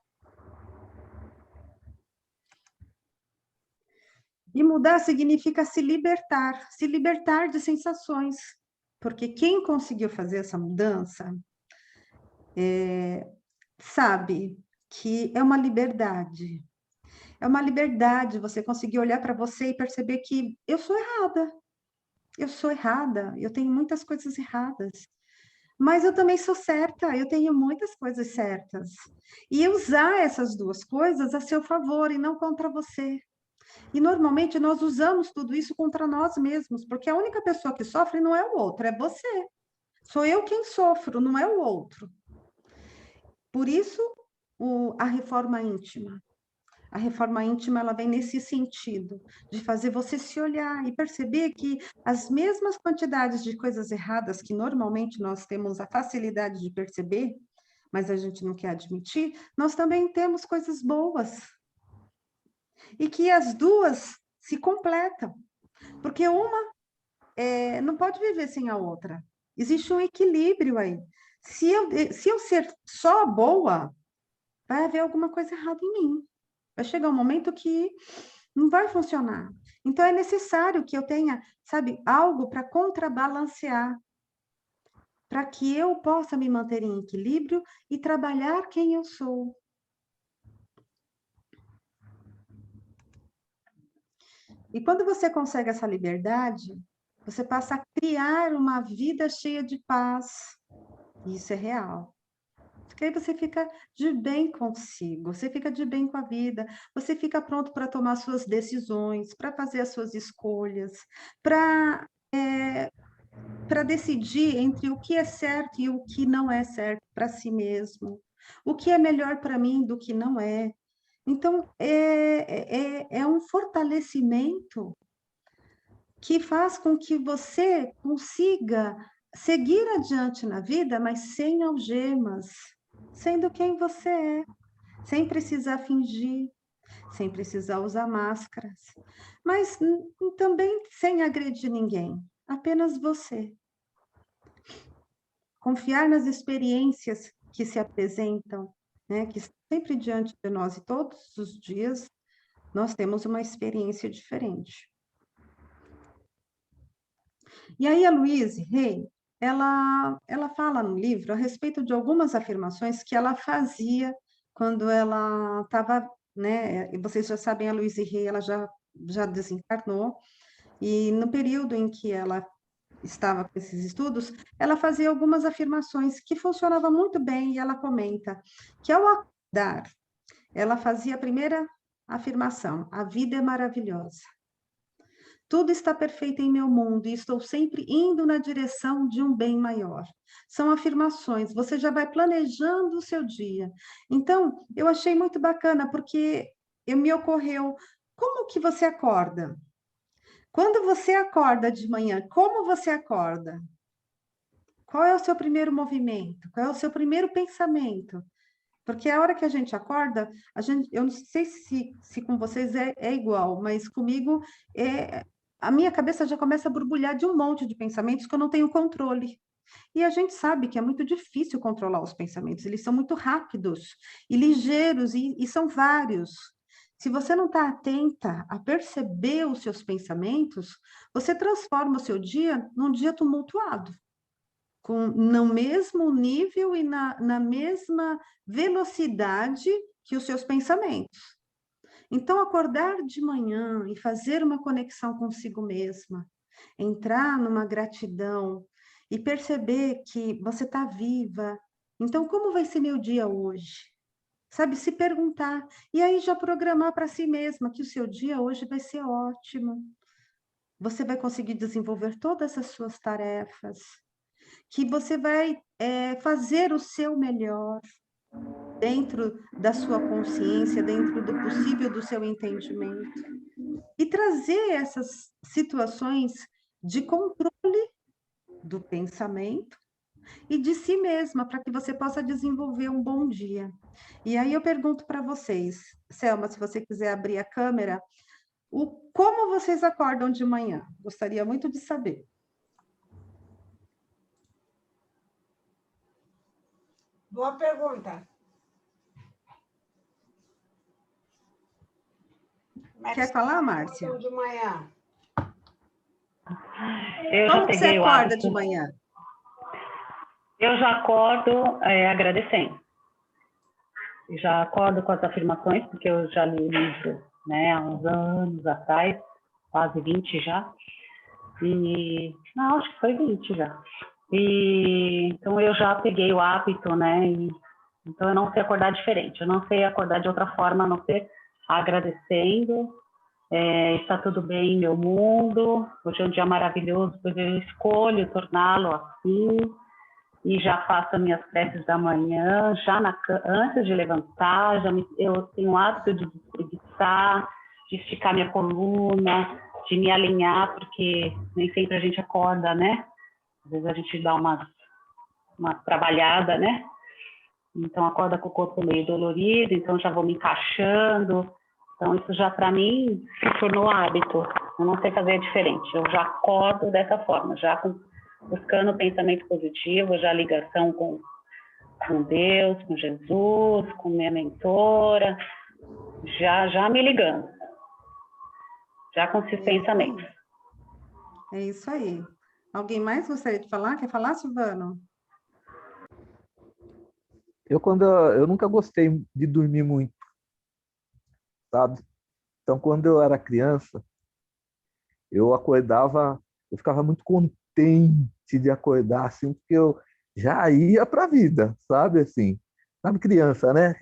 [SPEAKER 1] E mudar significa se libertar de sensações. Porque quem conseguiu fazer essa mudança sabe que é uma liberdade. É uma liberdade você conseguir olhar para você e perceber que eu sou errada, eu tenho muitas coisas erradas. Mas eu também sou certa, eu tenho muitas coisas certas. E usar essas duas coisas a seu favor e não contra você. E normalmente nós usamos tudo isso contra nós mesmos, porque a única pessoa que sofre não é o outro, é você. Sou eu quem sofro, não é o outro. Por isso, a reforma íntima. A reforma íntima, ela vem nesse sentido, de fazer você se olhar e perceber que as mesmas quantidades de coisas erradas que normalmente nós temos a facilidade de perceber, mas a gente não quer admitir, nós também temos coisas boas. E que as duas se completam, porque uma não pode viver sem a outra. Existe um equilíbrio aí. Se eu ser só boa, vai haver alguma coisa errada em mim. Vai chegar um momento que não vai funcionar. Então, é necessário que eu tenha, sabe, algo para contrabalancear, para que eu possa me manter em equilíbrio e trabalhar quem eu sou. E quando você consegue essa liberdade, você passa a criar uma vida cheia de paz. Isso é real. Porque aí você fica de bem consigo, você fica de bem com a vida, você fica pronto para tomar suas decisões, para fazer as suas escolhas, para decidir entre o que é certo e o que não é certo para si mesmo, o que é melhor para mim do que não é. Então, é um fortalecimento que faz com que você consiga seguir adiante na vida, mas sem algemas, sendo quem você é, sem precisar fingir, sem precisar usar máscaras, mas também sem agredir ninguém, apenas você. Confiar nas experiências que se apresentam, né, que estão sempre diante de nós e todos os dias nós temos uma experiência diferente. E aí a Louise Hay, ela fala no livro a respeito de algumas afirmações que ela fazia quando ela estava, né? E vocês já sabem, a Louise Hay, ela já desencarnou, e no período em que ela estava com esses estudos, ela fazia algumas afirmações que funcionavam muito bem, e ela comenta que ao acordar, ela fazia a primeira afirmação: a vida é maravilhosa. Tudo está perfeito em meu mundo e estou sempre indo na direção de um bem maior. São afirmações, você já vai planejando o seu dia. Então, eu achei muito bacana, porque me ocorreu, como que você acorda? Quando você acorda de manhã, como você acorda? Qual é o seu primeiro movimento? Qual é o seu primeiro pensamento? Porque a hora que a gente acorda, eu não sei se com vocês é igual, mas comigo a minha cabeça já começa a borbulhar de um monte de pensamentos que eu não tenho controle. E a gente sabe que é muito difícil controlar os pensamentos, eles são muito rápidos e ligeiros, e são vários. Se você não está atenta a perceber os seus pensamentos, você transforma o seu dia num dia tumultuado, no mesmo nível e na mesma velocidade que os seus pensamentos. Então, acordar de manhã e fazer uma conexão consigo mesma, entrar numa gratidão e perceber que você está viva. Então, como vai ser meu dia hoje? Sabe, se perguntar. E aí já programar para si mesma que o seu dia hoje vai ser ótimo. Você vai conseguir desenvolver todas as suas tarefas, que você vai fazer o seu melhor dentro da sua consciência, dentro do possível do seu entendimento. E trazer essas situações de controle do pensamento e de si mesma, para que você possa desenvolver um bom dia. E aí eu pergunto para vocês, Selma, se você quiser abrir a câmera, como vocês acordam de manhã? Gostaria muito de saber.
[SPEAKER 2] Boa pergunta.
[SPEAKER 1] Quer falar, Márcia?
[SPEAKER 2] De manhã.
[SPEAKER 1] Como você acorda de manhã?
[SPEAKER 6] Eu já acordo agradecendo. Já acordo com as afirmações, porque eu já li o livro, né, há uns anos atrás, quase 20 já. Não, acho que foi 20 já. Então eu já peguei o hábito, né? Então eu não sei acordar diferente. Eu não sei acordar de outra forma, a não ser agradecendo. Está tudo bem em meu mundo. Hoje é um dia maravilhoso, pois eu escolho torná-lo assim. E já faço as minhas preces da manhã, antes de levantar, eu tenho o hábito de despreguiçar, de esticar minha coluna, de me alinhar, porque nem sempre a gente acorda, né? Às vezes a gente dá uma trabalhada, né? Então acorda com o corpo meio dolorido, então já vou me encaixando. Então isso já para mim se tornou hábito. Eu não sei fazer diferente. Eu já acordo dessa forma, buscando pensamento positivo, já ligação com Deus, com Jesus, com minha mentora, já me ligando, já com esses pensamentos.
[SPEAKER 1] É isso aí. Alguém mais gostaria de falar? Quer falar, Silvano?
[SPEAKER 3] Eu nunca gostei de dormir muito, sabe? Então, quando eu era criança, eu acordava, eu ficava muito contente de acordar, assim, porque eu já ia para a vida, sabe? Assim, sabe, criança, né?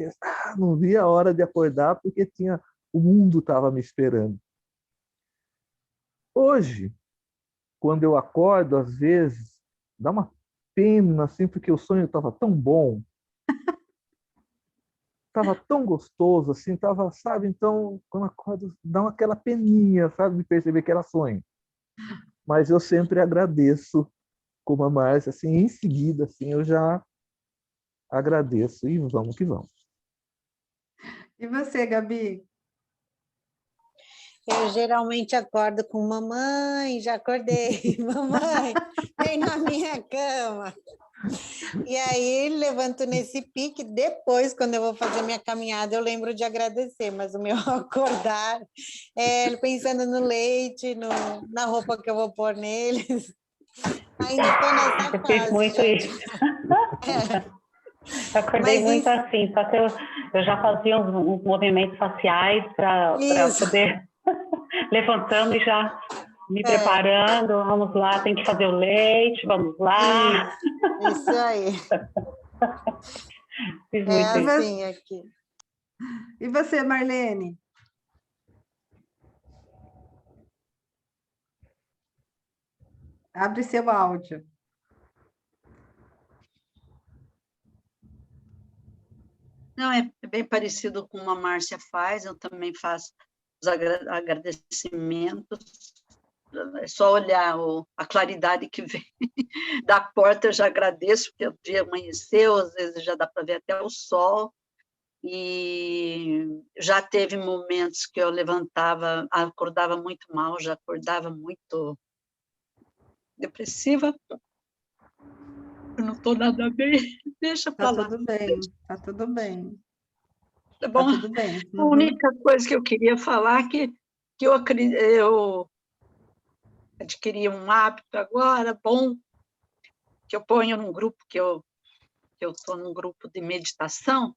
[SPEAKER 3] Não via a hora de acordar porque o mundo estava me esperando. Hoje, quando eu acordo, às vezes, dá uma pena, assim, porque o sonho estava tão bom, estava tão gostoso, assim, estava, sabe? Então, quando acordo, dá aquela peninha, sabe? De perceber que era sonho. Mas eu sempre agradeço, como a Márcia, assim, em seguida, assim, eu já agradeço e vamos que vamos.
[SPEAKER 1] E você, Gabi?
[SPEAKER 5] Eu geralmente acordo com mamãe, já acordei, mamãe, vem na minha cama. E aí levanto nesse pique, depois, quando eu vou fazer minha caminhada, eu lembro de agradecer, mas o meu acordar é pensando no leite, na roupa que eu vou pôr neles. Ainda estou nessa
[SPEAKER 6] Eu
[SPEAKER 5] fase,
[SPEAKER 6] fiz muito
[SPEAKER 5] gente.
[SPEAKER 6] isso. Eu acordei muito assim, só que eu já fazia uns movimentos faciais para poder levantando e já me preparando. Vamos lá, tem que fazer o leite, vamos lá.
[SPEAKER 5] Isso aí.
[SPEAKER 6] Fiz muito isso.
[SPEAKER 5] Assim aqui.
[SPEAKER 1] E você, Marlene? Abre seu áudio.
[SPEAKER 4] Não, é bem parecido com a Márcia faz, eu também faço os agradecimentos, é só olhar a claridade que vem da porta, eu já agradeço, porque o dia amanheceu, às vezes já dá para ver até o sol, e já teve momentos que eu acordava muito mal, já acordava muito depressiva, eu não estou nada bem, deixa para lá.
[SPEAKER 1] Tá tudo bem, tá tudo bem.
[SPEAKER 4] Tá bom?
[SPEAKER 1] Tá tudo bem.
[SPEAKER 4] A única coisa que eu queria falar é que eu adquiri um hábito agora, bom, que eu ponho num grupo, que eu estou num grupo de meditação.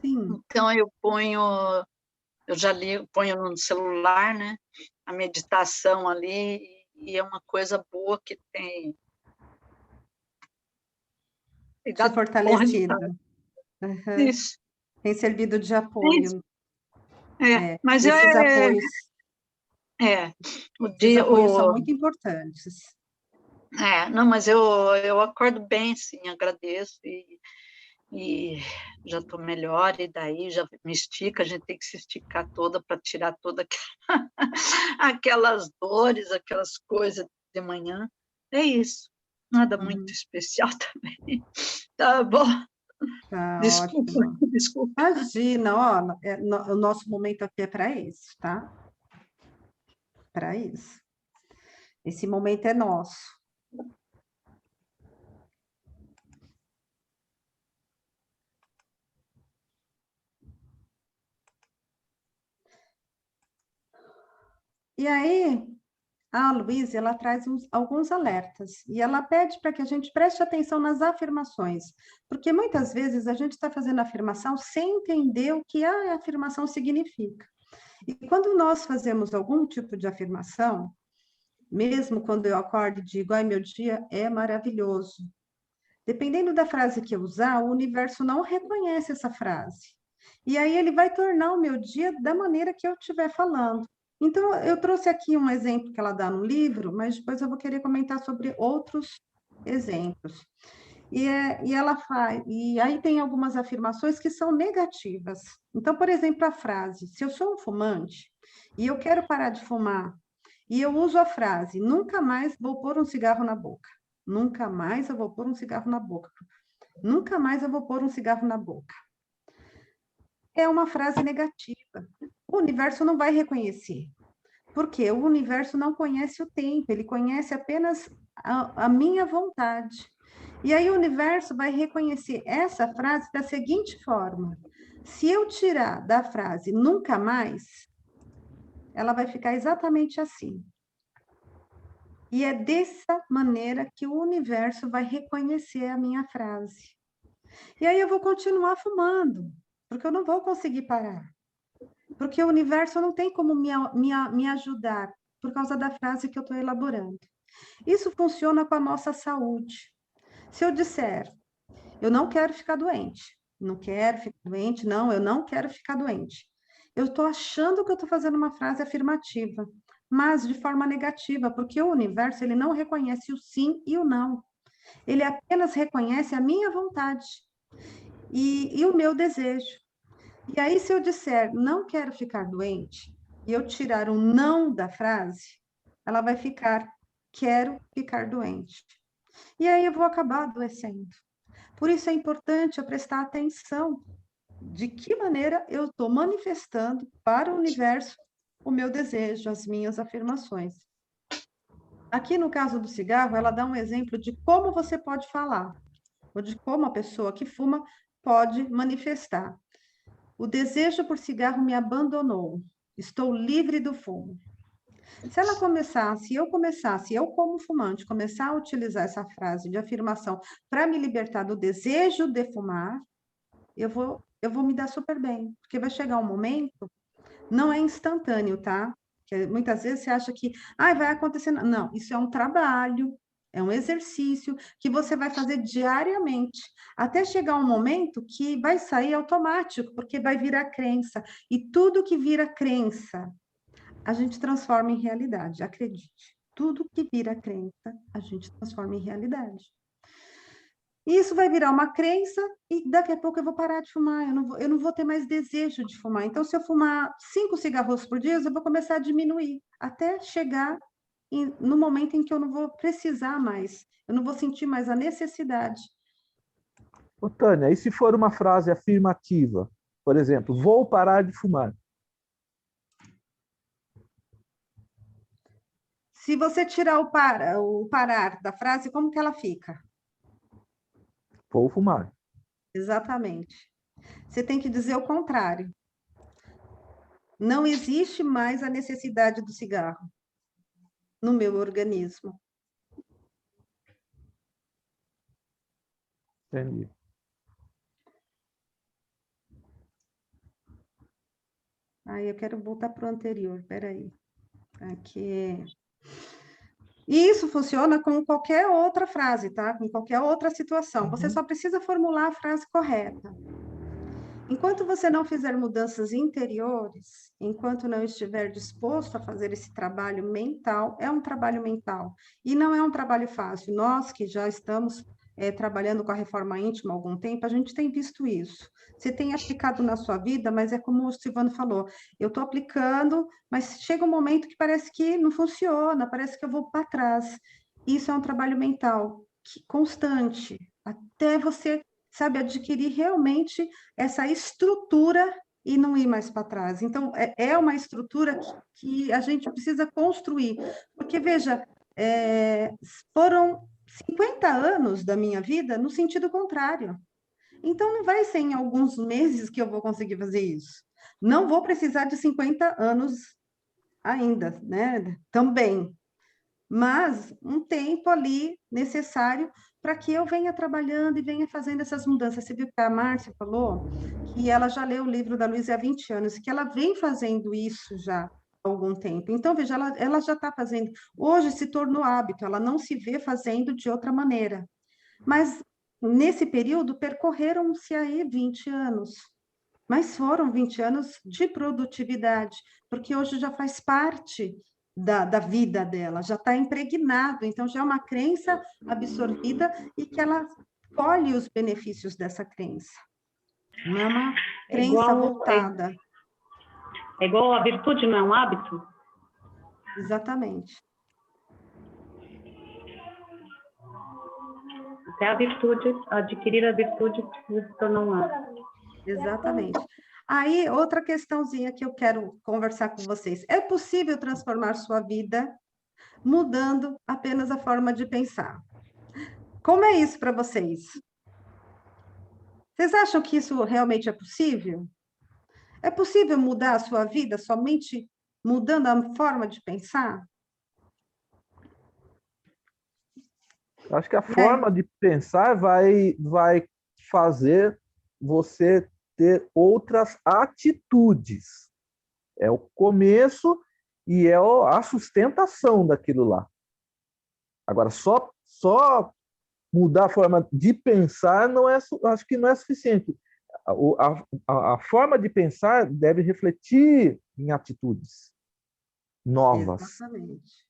[SPEAKER 1] Sim.
[SPEAKER 4] Então eu ponho no celular, né, a meditação ali, e é uma coisa boa que tem
[SPEAKER 1] Te fortalecido. Uhum.
[SPEAKER 4] Isso.
[SPEAKER 1] Tem servido de apoio.
[SPEAKER 4] Mas
[SPEAKER 1] esses apoios, esses apoios são muito importantes.
[SPEAKER 4] Não, mas eu acordo bem, sim, agradeço e já estou melhor, e daí já me estica, a gente tem que se esticar toda para tirar toda aquelas dores, aquelas coisas de manhã. É isso. Nada muito especial também. Tá bom.
[SPEAKER 1] Tá
[SPEAKER 4] Desculpa,
[SPEAKER 1] ótimo.
[SPEAKER 4] desculpa.
[SPEAKER 1] Imagina, ó, o nosso momento aqui é para isso, tá? Para isso. Esse momento é nosso. E aí, a Luísa, ela traz alguns alertas, e ela pede para que a gente preste atenção nas afirmações, porque muitas vezes a gente está fazendo afirmação sem entender o que a afirmação significa. E quando nós fazemos algum tipo de afirmação, mesmo quando eu acordo e digo, ai, meu dia é maravilhoso, dependendo da frase que eu usar, o universo não reconhece essa frase. E aí ele vai tornar o meu dia da maneira que eu estiver falando. Então, eu trouxe aqui um exemplo que ela dá no livro, mas depois eu vou querer comentar sobre outros exemplos. E ela faz, e aí tem algumas afirmações que são negativas. Então, por exemplo, a frase, se eu sou um fumante e eu quero parar de fumar, e eu uso a frase, nunca mais vou pôr um cigarro na boca. Nunca mais eu vou pôr um cigarro na boca. Nunca mais eu vou pôr um cigarro na boca. É uma frase negativa. O universo não vai reconhecer. Porque o universo não conhece o tempo, ele conhece apenas a minha vontade. E aí o universo vai reconhecer essa frase da seguinte forma: se eu tirar da frase nunca mais, ela vai ficar exatamente assim. E é dessa maneira que o universo vai reconhecer a minha frase. E aí eu vou continuar fumando, porque eu não vou conseguir parar. Porque o universo não tem como me ajudar por causa da frase que eu estou elaborando. Isso funciona com a nossa saúde. Se eu disser, eu não quero ficar doente, não quero ficar doente, não, eu não quero ficar doente. Eu estou achando que eu estou fazendo uma frase afirmativa, mas de forma negativa, porque o universo ele não reconhece o sim e o não. Ele apenas reconhece a minha vontade e o meu desejo. E aí, se eu disser não quero ficar doente, e eu tirar o não da frase, ela vai ficar quero ficar doente. E aí eu vou acabar adoecendo. Por isso é importante eu prestar atenção de que maneira eu estou manifestando para o universo o meu desejo, as minhas afirmações. Aqui no caso do cigarro, ela dá um exemplo de como você pode falar, ou de como a pessoa que fuma pode manifestar. O desejo por cigarro me abandonou. Estou livre do fumo. Se eu como fumante, começar a utilizar essa frase de afirmação para me libertar do desejo de fumar, eu vou me dar super bem, porque vai chegar um momento, não é instantâneo, tá? Porque muitas vezes você acha que vai acontecer. Não, isso é um trabalho, é um exercício que você vai fazer diariamente, até chegar um momento que vai sair automático, porque vai virar crença. E tudo que vira crença, a gente transforma em realidade, acredite. Tudo que vira crença, a gente transforma em realidade. E isso vai virar uma crença e daqui a pouco eu vou parar de fumar, eu não vou ter mais desejo de fumar. Então, se eu fumar 5 cigarros por dia, eu vou começar a diminuir, até chegar no momento em que eu não vou precisar mais, eu não vou sentir mais a necessidade.
[SPEAKER 3] Ô, Tânia, e se for uma frase afirmativa? Por exemplo, vou parar de fumar.
[SPEAKER 1] Se você tirar o parar da frase, como que ela fica?
[SPEAKER 3] Vou fumar.
[SPEAKER 1] Exatamente. Você tem que dizer o contrário. Não existe mais a necessidade do cigarro no meu organismo.
[SPEAKER 3] Entendi.
[SPEAKER 1] Eu quero voltar para o anterior, peraí. Aqui. E isso funciona com qualquer outra frase, tá? Com qualquer outra situação. Você só precisa formular a frase correta. Enquanto você não fizer mudanças interiores, enquanto não estiver disposto a fazer esse trabalho mental, é um trabalho mental. E não é um trabalho fácil. Nós que já estamos trabalhando com a reforma íntima há algum tempo, a gente tem visto isso. Você tem aplicado na sua vida, mas é como o Silvano falou, eu estou aplicando, mas chega um momento que parece que não funciona, parece que eu vou para trás. Isso é um trabalho mental, constante, até você, sabe, adquirir realmente essa estrutura e não ir mais para trás. Então, é uma estrutura que a gente precisa construir. Porque, veja, foram 50 anos da minha vida no sentido contrário. Então, não vai ser em alguns meses que eu vou conseguir fazer isso. Não vou precisar de 50 anos ainda, né? Também. Mas um tempo ali necessário para que eu venha trabalhando e venha fazendo essas mudanças. Você viu que a Márcia falou que ela já leu o livro da Luísa há 20 anos, que ela vem fazendo isso já há algum tempo. Então, veja, ela já está fazendo. Hoje se tornou hábito, ela não se vê fazendo de outra maneira. Mas nesse período percorreram-se aí 20 anos. Mas foram 20 anos de produtividade, porque hoje já faz parte da vida dela, já está impregnado, então já é uma crença absorvida e que ela colhe os benefícios dessa crença. Não é uma crença voltada.
[SPEAKER 6] É igual a virtude, não é um hábito?
[SPEAKER 1] Exatamente.
[SPEAKER 6] Até a virtude, adquirir a virtude se torna um hábito.
[SPEAKER 1] Exatamente. Aí, outra questãozinha que eu quero conversar com vocês. É possível transformar sua vida mudando apenas a forma de pensar? Como é isso para vocês? Vocês acham que isso realmente é possível? É possível mudar a sua vida somente mudando a forma de pensar?
[SPEAKER 3] Acho que a forma de pensar vai fazer você ter outras atitudes. É o começo e é a sustentação daquilo lá. Agora, só mudar a forma de pensar acho que não é suficiente. A forma de pensar deve refletir em atitudes novas.
[SPEAKER 1] Exatamente.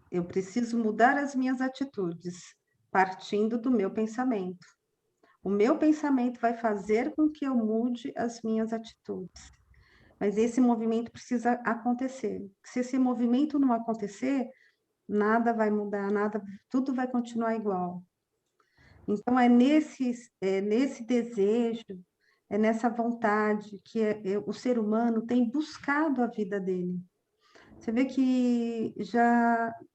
[SPEAKER 1] Eu preciso mudar as minhas atitudes, partindo do meu pensamento. O meu pensamento vai fazer com que eu mude as minhas atitudes. Mas esse movimento precisa acontecer. Se esse movimento não acontecer, nada vai mudar, tudo vai continuar igual. Então, é nesse desejo, é nessa vontade que o ser humano tem buscado a vida dele. Você vê que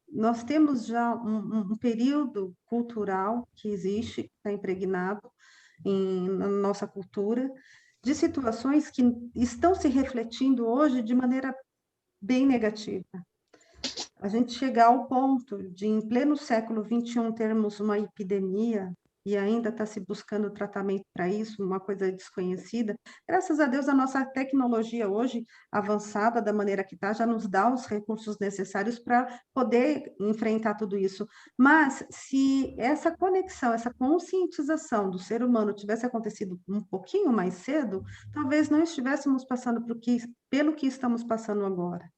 [SPEAKER 1] nós temos já um período cultural que existe, que está impregnado na nossa cultura, de situações que estão se refletindo hoje de maneira bem negativa. A gente chegar ao ponto de, em pleno século XXI, termos uma epidemia e ainda está se buscando tratamento para isso, uma coisa desconhecida. Graças a Deus, a nossa tecnologia hoje, avançada da maneira que está, já nos dá os recursos necessários para poder enfrentar tudo isso. Mas, se essa conexão, essa conscientização do ser humano tivesse acontecido um pouquinho mais cedo, talvez não estivéssemos passando pelo que estamos passando agora.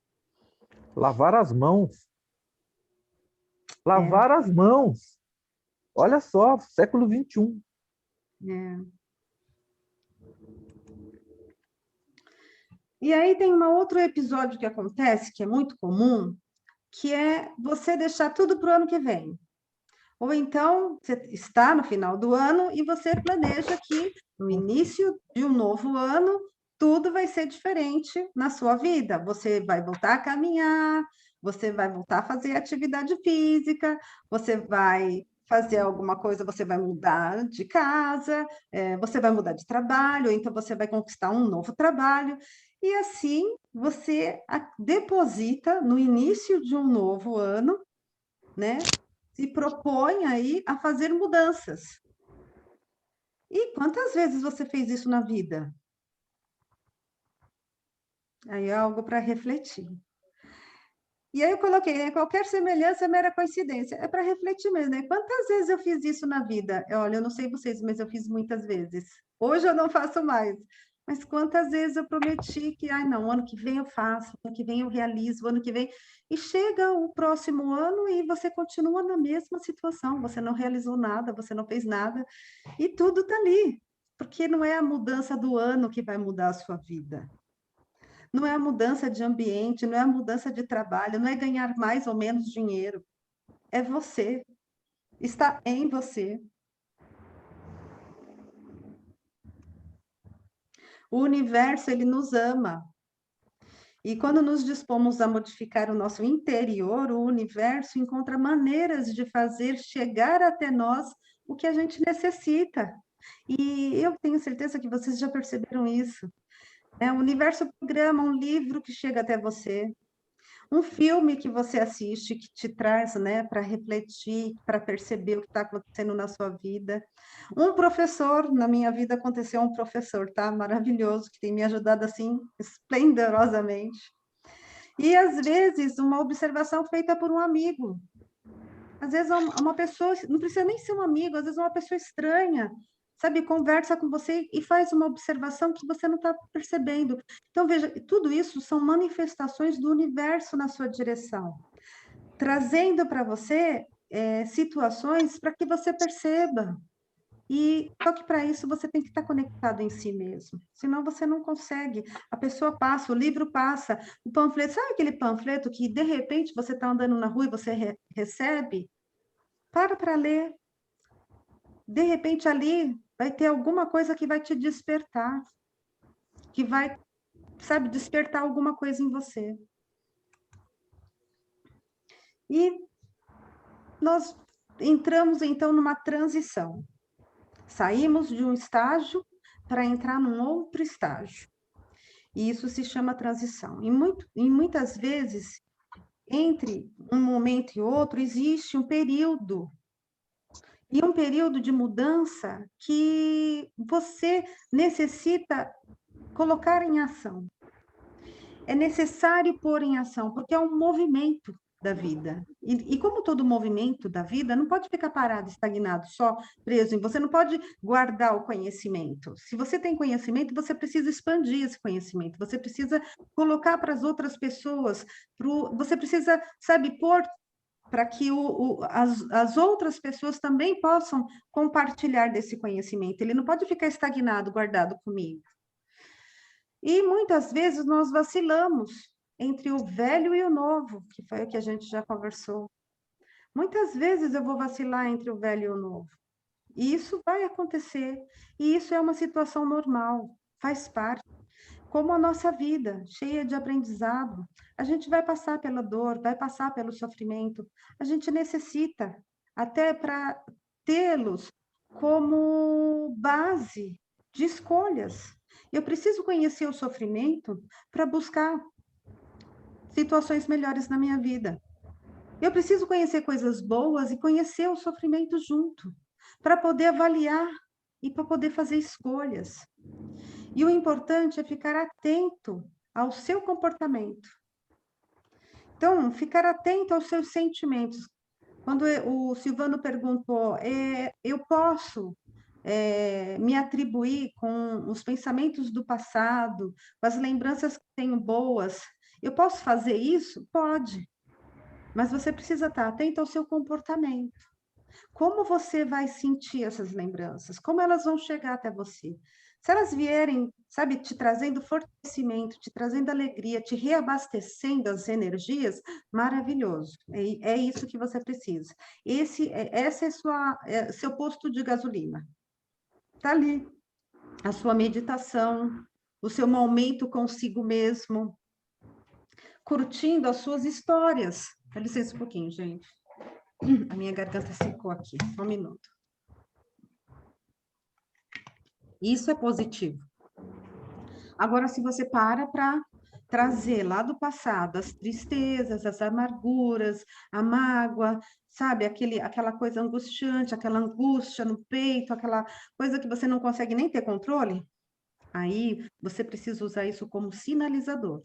[SPEAKER 3] Lavar as mãos. Lavar as mãos. Olha só, século XXI.
[SPEAKER 1] E aí tem um outro episódio que acontece, que é muito comum, que é você deixar tudo para o ano que vem. Ou então, você está no final do ano e você planeja que no início de um novo ano, tudo vai ser diferente na sua vida. Você vai voltar a caminhar, você vai voltar a fazer atividade física, você vai fazer alguma coisa, você vai mudar de casa, você vai mudar de trabalho, ou então você vai conquistar um novo trabalho. E assim, você deposita no início de um novo ano, né? Se propõe aí a fazer mudanças. E quantas vezes você fez isso na vida? Aí é algo para refletir. E aí eu coloquei, né? Qualquer semelhança é mera coincidência. É para refletir mesmo, né? Quantas vezes eu fiz isso na vida? Olha, eu não sei vocês, mas eu fiz muitas vezes. Hoje eu não faço mais. Mas quantas vezes eu prometi que, não, ano que vem eu faço, ano que vem eu realizo, ano que vem... E chega o próximo ano e você continua na mesma situação, você não realizou nada, você não fez nada, e tudo está ali. Porque não é a mudança do ano que vai mudar a sua vida. Não é a mudança de ambiente, não é a mudança de trabalho, não é ganhar mais ou menos dinheiro. É você. está em você. O universo, ele nos ama. E quando nos dispomos a modificar o nosso interior, o universo encontra maneiras de fazer chegar até nós o que a gente necessita. E eu tenho certeza que vocês já perceberam isso, né? O universo programa um livro que chega até você, um filme que você assiste, que te traz, né, para refletir, para perceber o que está acontecendo na sua vida. Um professor, na minha vida aconteceu um professor, tá? Maravilhoso, que tem me ajudado assim, esplendorosamente. E, às vezes, uma observação feita por um amigo. Às vezes, uma pessoa, não precisa nem ser um amigo, às vezes, uma pessoa estranha, sabe, conversa com você e faz uma observação que você não está percebendo. Então, veja, tudo isso são manifestações do universo na sua direção, trazendo para você situações para que você perceba. E só que para isso você tem que estar conectado em si mesmo, senão você não consegue. A pessoa passa, o livro passa, o panfleto, sabe aquele panfleto que de repente você está andando na rua e você recebe? Para ler. De repente ali vai ter alguma coisa que vai te despertar, que vai, sabe, despertar alguma coisa em você. E nós entramos então numa transição. Saímos de um estágio para entrar num outro estágio. E isso se chama transição. E muitas vezes, entre um momento e outro, existe um período. E um período de mudança que você necessita colocar em ação. É necessário pôr em ação, porque é um movimento da vida. E como todo movimento da vida, não pode ficar parado, estagnado, só preso em você, não pode guardar o conhecimento. Se você tem conhecimento, você precisa expandir esse conhecimento, você precisa colocar para as outras pessoas, você precisa, sabe, pôr para que as outras pessoas também possam compartilhar desse conhecimento. Ele não pode ficar estagnado, guardado comigo. E muitas vezes nós vacilamos entre o velho e o novo, que foi o que a gente já conversou. Muitas vezes eu vou vacilar entre o velho e o novo. E isso vai acontecer. E isso é uma situação normal, faz parte. Como a nossa vida, cheia de aprendizado, a gente vai passar pela dor, vai passar pelo sofrimento. A gente necessita, até para tê-los como base de escolhas. Eu preciso conhecer o sofrimento para buscar situações melhores na minha vida. Eu preciso conhecer coisas boas e conhecer o sofrimento junto, para poder avaliar e para poder fazer escolhas. E o importante é ficar atento ao seu comportamento. Então, ficar atento aos seus sentimentos. Quando o Silvano perguntou, eu posso me atribuir com os pensamentos do passado, com as lembranças que tenho boas, eu posso fazer isso? Pode. Mas você precisa estar atento ao seu comportamento. Como você vai sentir essas lembranças? Como elas vão chegar até você? Se elas vierem, sabe, te trazendo fortalecimento, te trazendo alegria, te reabastecendo as energias, maravilhoso. É isso que você precisa. Esse é seu posto de gasolina. Está ali. A sua meditação, o seu momento consigo mesmo, curtindo as suas histórias. Dá licença um pouquinho, gente. A minha garganta secou aqui. Só um minuto. Isso é positivo. Agora, se você para trazer lá do passado as tristezas, as amarguras, a mágoa, sabe, aquela coisa angustiante, aquela angústia no peito, aquela coisa que você não consegue nem ter controle, aí você precisa usar isso como sinalizador,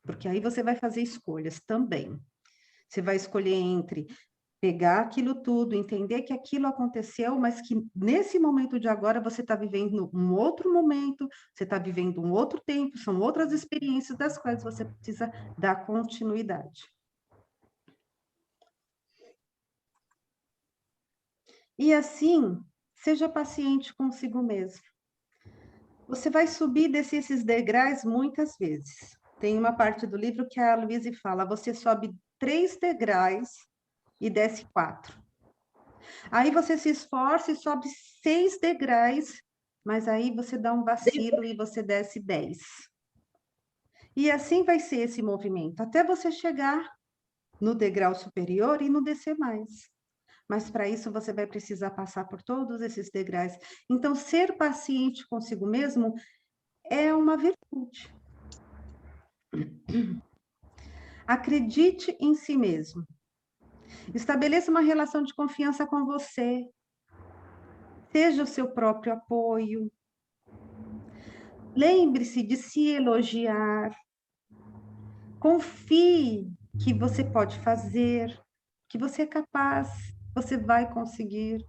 [SPEAKER 1] porque aí você vai fazer escolhas também. Você vai escolher entre pegar aquilo tudo, entender que aquilo aconteceu, mas que nesse momento de agora você está vivendo um outro momento, você está vivendo um outro tempo, são outras experiências das quais você precisa dar continuidade. E assim, seja paciente consigo mesmo. Você vai subir e descer esses degraus muitas vezes. Tem uma parte do livro que a Luísa fala, você sobe 3 degraus e desce 4. Aí você se esforça e sobe 6 degraus, mas aí você dá um vacilo e você desce 10. E assim vai ser esse movimento, até você chegar no degrau superior e não descer mais. Mas para isso você vai precisar passar por todos esses degraus. Então, ser paciente consigo mesmo é uma virtude. Acredite em si mesmo. Estabeleça uma relação de confiança com você. Seja o seu próprio apoio. Lembre-se de se elogiar. Confie que você pode fazer, que você é capaz, você vai conseguir.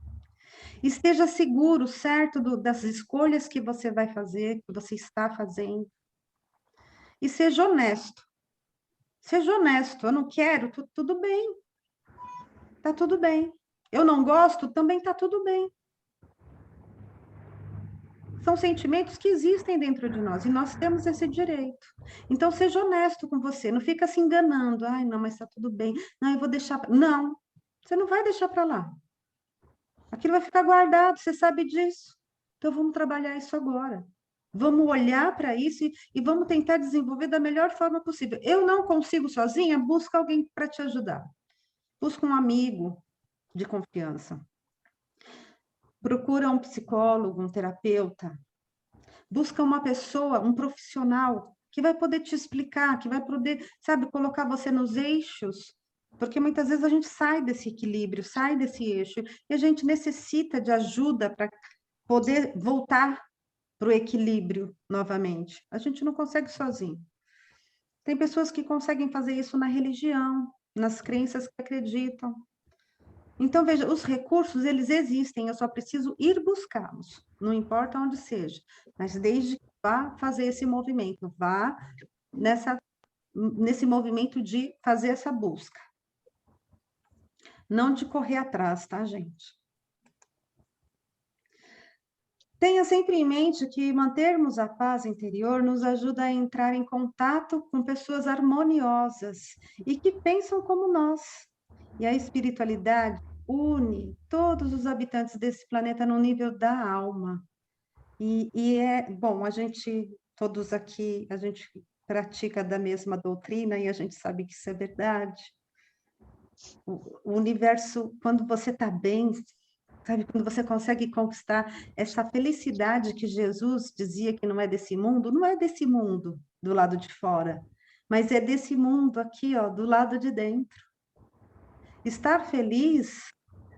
[SPEAKER 1] Esteja seguro, certo, das escolhas que você vai fazer, que você está fazendo. E seja honesto. Seja honesto. Eu não quero, tudo bem. Tá tudo bem. Eu não gosto, também tá tudo bem. São sentimentos que existem dentro de nós e nós temos esse direito. Então, seja honesto com você, não fica se enganando. Ai, não, mas está tudo bem. Não, eu vou deixar. Não, você não vai deixar para lá. Aquilo vai ficar guardado, você sabe disso. Então, vamos trabalhar isso agora. Vamos olhar para isso e vamos tentar desenvolver da melhor forma possível. Eu não consigo sozinha, busca alguém para te ajudar. Busca um amigo de confiança. Procura um psicólogo, um terapeuta. Busca uma pessoa, um profissional, que vai poder te explicar, que vai poder, sabe, colocar você nos eixos, porque muitas vezes a gente sai desse equilíbrio, sai desse eixo, e a gente necessita de ajuda para poder voltar para o equilíbrio novamente. A gente não consegue sozinho. Tem pessoas que conseguem fazer isso na religião, nas crenças que acreditam. Então, veja, os recursos, eles existem, eu só preciso ir buscá-los, não importa onde seja, mas desde que vá fazer esse movimento, vá nesse movimento de fazer essa busca. Não de correr atrás, tá, gente? Tenha sempre em mente que mantermos a paz interior nos ajuda a entrar em contato com pessoas harmoniosas e que pensam como nós. E a espiritualidade une todos os habitantes desse planeta no nível da alma. E é, bom, a gente, todos aqui, a gente pratica da mesma doutrina e a gente sabe que isso é verdade. O universo, quando você está bem, sabe, quando você consegue conquistar essa felicidade que Jesus dizia que não é desse mundo, não é desse mundo do lado de fora, mas é desse mundo aqui, ó, do lado de dentro. Estar feliz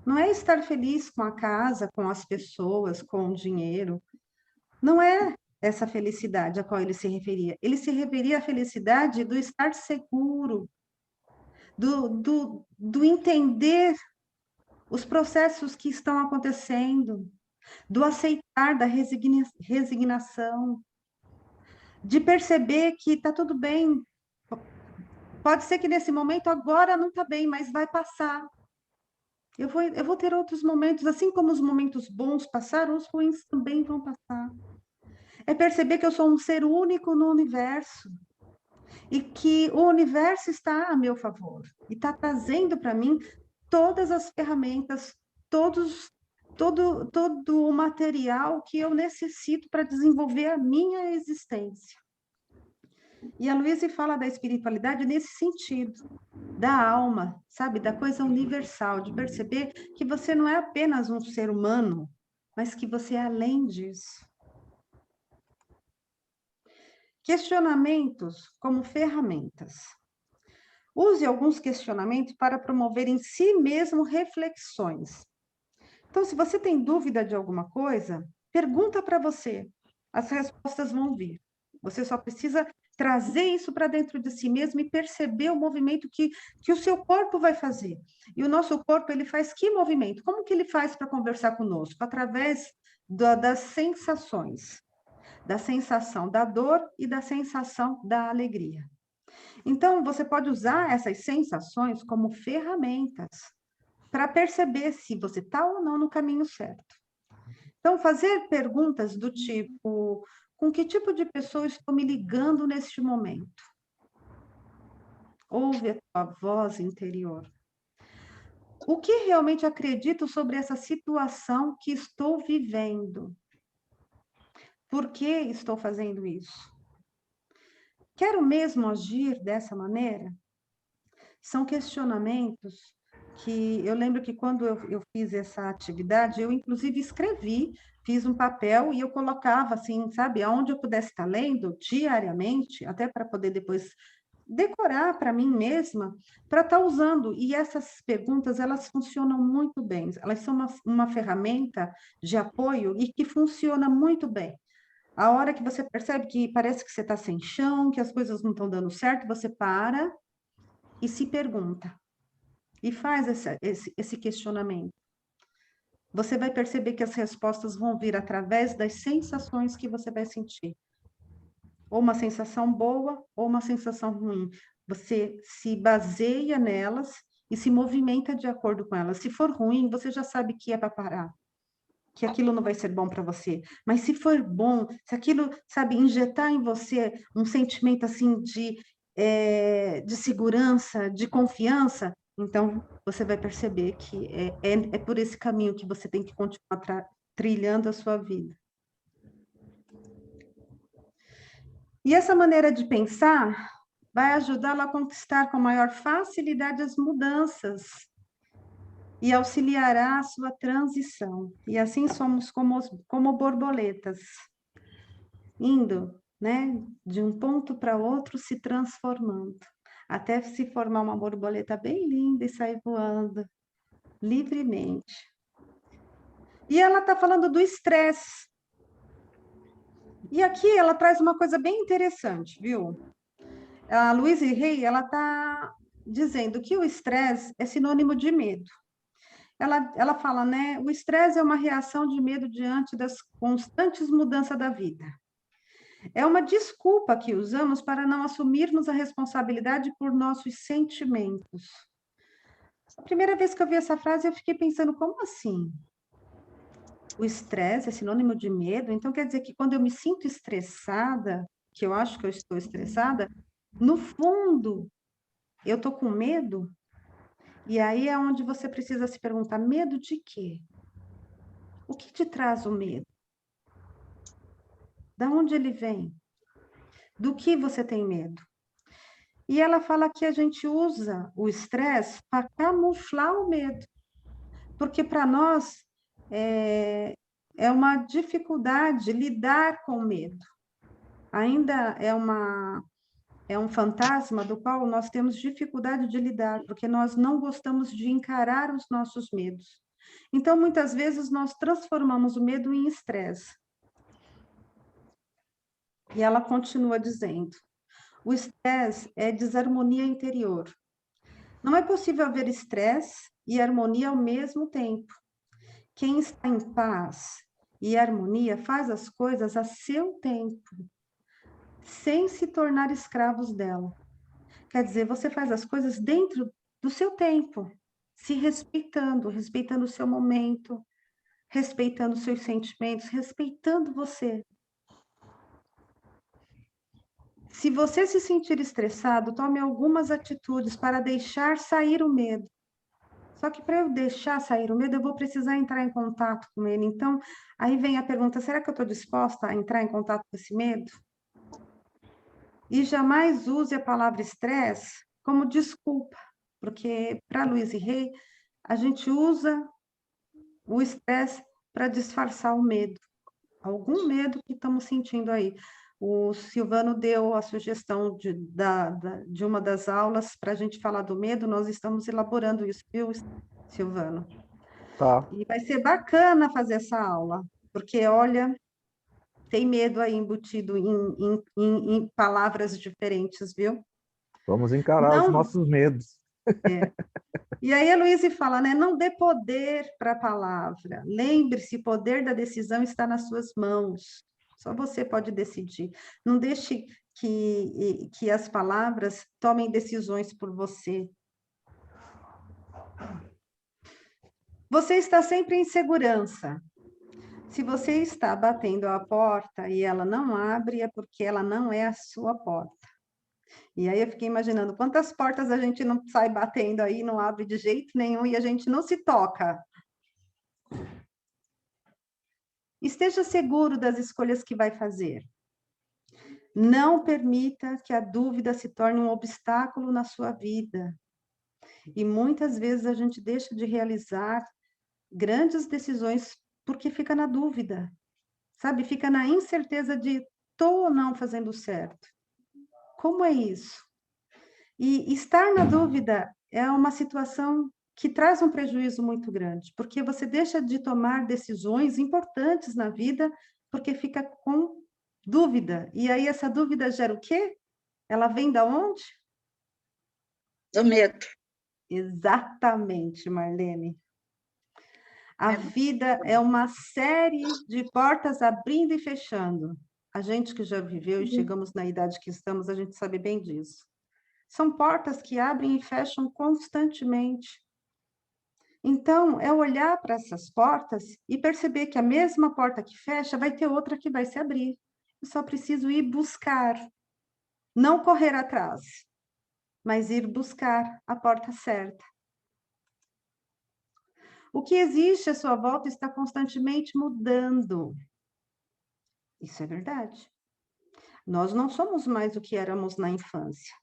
[SPEAKER 1] não é estar feliz com a casa, com as pessoas, com o dinheiro. Não é essa felicidade a qual ele se referia. Ele se referia à felicidade do estar seguro, do entender os processos que estão acontecendo, do aceitar, da resignação, de perceber que está tudo bem. Pode ser que nesse momento agora não está bem, mas vai passar. Eu vou ter outros momentos, assim como os momentos bons passaram, os ruins também vão passar. É perceber que eu sou um ser único no universo e que o universo está a meu favor e está trazendo para mim todas as ferramentas, todo o material que eu necessito para desenvolver a minha existência. E a Luísa fala da espiritualidade nesse sentido, da alma, sabe? Da coisa universal, de perceber que você não é apenas um ser humano, mas que você é além disso. Questionamentos como ferramentas. Use alguns questionamentos para promover em si mesmo reflexões. Então, se você tem dúvida de alguma coisa, pergunta para você. As respostas vão vir. Você só precisa trazer isso para dentro de si mesmo e perceber o movimento que o seu corpo vai fazer. E o nosso corpo, ele faz que movimento? Como que ele faz para conversar conosco? Através das sensações. Da sensação da dor e da sensação da alegria. Então, você pode usar essas sensações como ferramentas para perceber se você está ou não no caminho certo. Então, fazer perguntas do tipo, com que tipo de pessoa estou me ligando neste momento? Ouve a tua voz interior. O que realmente acredito sobre essa situação que estou vivendo? Por que estou fazendo isso? Quero mesmo agir dessa maneira? São questionamentos que eu lembro que quando eu fiz essa atividade, eu inclusive escrevi, fiz um papel e eu colocava assim, sabe, aonde eu pudesse estar lendo diariamente, até para poder depois decorar para mim mesma, para estar usando. E essas perguntas, elas funcionam muito bem, elas são uma ferramenta de apoio e que funciona muito bem. A hora que você percebe que parece que você está sem chão, que as coisas não estão dando certo, você para e se pergunta. E faz esse questionamento. Você vai perceber que as respostas vão vir através das sensações que você vai sentir. Ou uma sensação boa, ou uma sensação ruim. Você se baseia nelas e se movimenta de acordo com elas. Se for ruim, você já sabe que é para parar. Que aquilo não vai ser bom para você. Mas se for bom, se aquilo, sabe, injetar em você um sentimento assim de segurança, de confiança, então você vai perceber que é por esse caminho que você tem que continuar trilhando a sua vida. E essa maneira de pensar vai ajudá-la a conquistar com maior facilidade as mudanças e auxiliará a sua transição. E assim somos como borboletas, indo, né, de um ponto para outro, se transformando, até se formar uma borboleta bem linda e sair voando livremente. E ela está falando do estresse. E aqui ela traz uma coisa bem interessante, viu? A Louise Hay, ela está dizendo que o estresse é sinônimo de medo. Ela fala, né? O estresse é uma reação de medo diante das constantes mudanças da vida. É uma desculpa que usamos para não assumirmos a responsabilidade por nossos sentimentos. A primeira vez que eu vi essa frase, eu fiquei pensando, como assim? O estresse é sinônimo de medo? Então, quer dizer que quando eu me sinto estressada, que eu acho que eu estou estressada, no fundo, eu estou com medo? E aí é onde você precisa se perguntar, medo de quê? O que te traz o medo? Da onde ele vem? Do que você tem medo? E ela fala que a gente usa o estresse para camuflar o medo. Porque para nós é uma dificuldade lidar com o medo. Ainda é um fantasma do qual nós temos dificuldade de lidar, porque nós não gostamos de encarar os nossos medos. Então, muitas vezes, nós transformamos o medo em estresse. E ela continua dizendo, o estresse é desarmonia interior. Não é possível haver estresse e harmonia ao mesmo tempo. Quem está em paz e harmonia faz as coisas a seu tempo, sem se tornar escravos dela. Quer dizer, você faz as coisas dentro do seu tempo, se respeitando, respeitando o seu momento, respeitando os seus sentimentos, respeitando você. Se você se sentir estressado, tome algumas atitudes para deixar sair o medo. Só que para eu deixar sair o medo, eu vou precisar entrar em contato com ele. Então, aí vem a pergunta, será que eu estou disposta a entrar em contato com esse medo? E jamais use a palavra estresse como desculpa, porque para Louise Hay, a gente usa o estresse para disfarçar o medo. Algum medo que estamos sentindo aí. O Silvano deu a sugestão de uma das aulas para a gente falar do medo, nós estamos elaborando isso, viu, Silvano?
[SPEAKER 3] Tá.
[SPEAKER 1] E vai ser bacana fazer essa aula, porque, olha, tem medo aí embutido em palavras diferentes, viu?
[SPEAKER 3] Vamos encarar os nossos medos.
[SPEAKER 1] E aí a Luísa fala, né? Não dê poder para a palavra. Lembre-se, o poder da decisão está nas suas mãos. Só você pode decidir. Não deixe que as palavras tomem decisões por você. Você está sempre em segurança. Se você está batendo a porta e ela não abre, é porque ela não é a sua porta. E aí eu fiquei imaginando quantas portas a gente não sai batendo aí, não abre de jeito nenhum e a gente não se toca. Esteja seguro das escolhas que vai fazer. Não permita que a dúvida se torne um obstáculo na sua vida. E muitas vezes a gente deixa de realizar grandes decisões porque fica na dúvida, sabe? Fica na incerteza de estou ou não fazendo certo. Como é isso? E estar na dúvida é uma situação que traz um prejuízo muito grande, porque você deixa de tomar decisões importantes na vida porque fica com dúvida. E aí essa dúvida gera o quê? Ela vem da onde?
[SPEAKER 4] Do medo.
[SPEAKER 1] Exatamente, Marlene. A vida é uma série de portas abrindo e fechando. A gente que já viveu e chegamos na idade que estamos, a gente sabe bem disso. São portas que abrem e fecham constantemente. Então, é olhar para essas portas e perceber que a mesma porta que fecha vai ter outra que vai se abrir. Eu só preciso ir buscar, não correr atrás, mas ir buscar a porta certa. O que existe à sua volta está constantemente mudando. Isso é verdade. Nós não somos mais o que éramos na infância.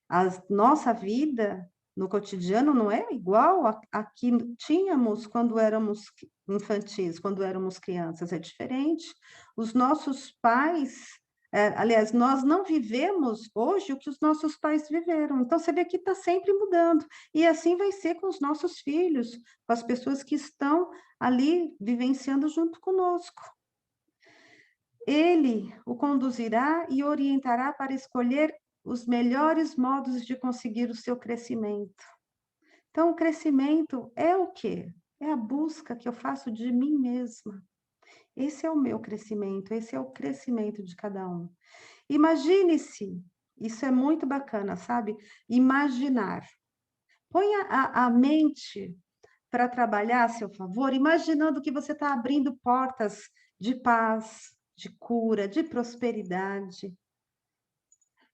[SPEAKER 1] A nossa vida no cotidiano não é igual a que tínhamos quando éramos infantis, quando éramos crianças, é diferente. Os nossos pais, aliás, nós não vivemos hoje o que os nossos pais viveram. Então, você vê que está sempre mudando. E assim vai ser com os nossos filhos, com as pessoas que estão ali vivenciando junto conosco. Ele o conduzirá e orientará para escolher os melhores modos de conseguir o seu crescimento. Então, o crescimento é o quê? É a busca que eu faço de mim mesma. Esse é o meu crescimento, esse é o crescimento de cada um. Imagine-se, isso é muito bacana, sabe? Imaginar. Ponha a mente para trabalhar a seu favor, imaginando que você está abrindo portas de paz, de cura, de prosperidade,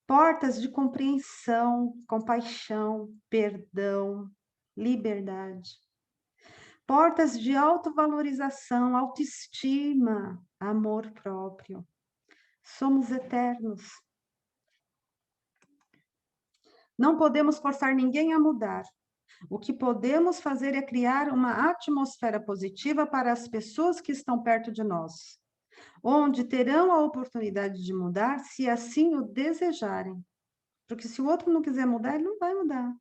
[SPEAKER 1] portas de compreensão, compaixão, perdão, liberdade, portas de autovalorização, autoestima, amor próprio. Somos eternos. Não podemos forçar ninguém a mudar. O que podemos fazer é criar uma atmosfera positiva para as pessoas que estão perto de nós, onde terão a oportunidade de mudar se assim o desejarem. Porque se o outro não quiser mudar, ele não vai mudar.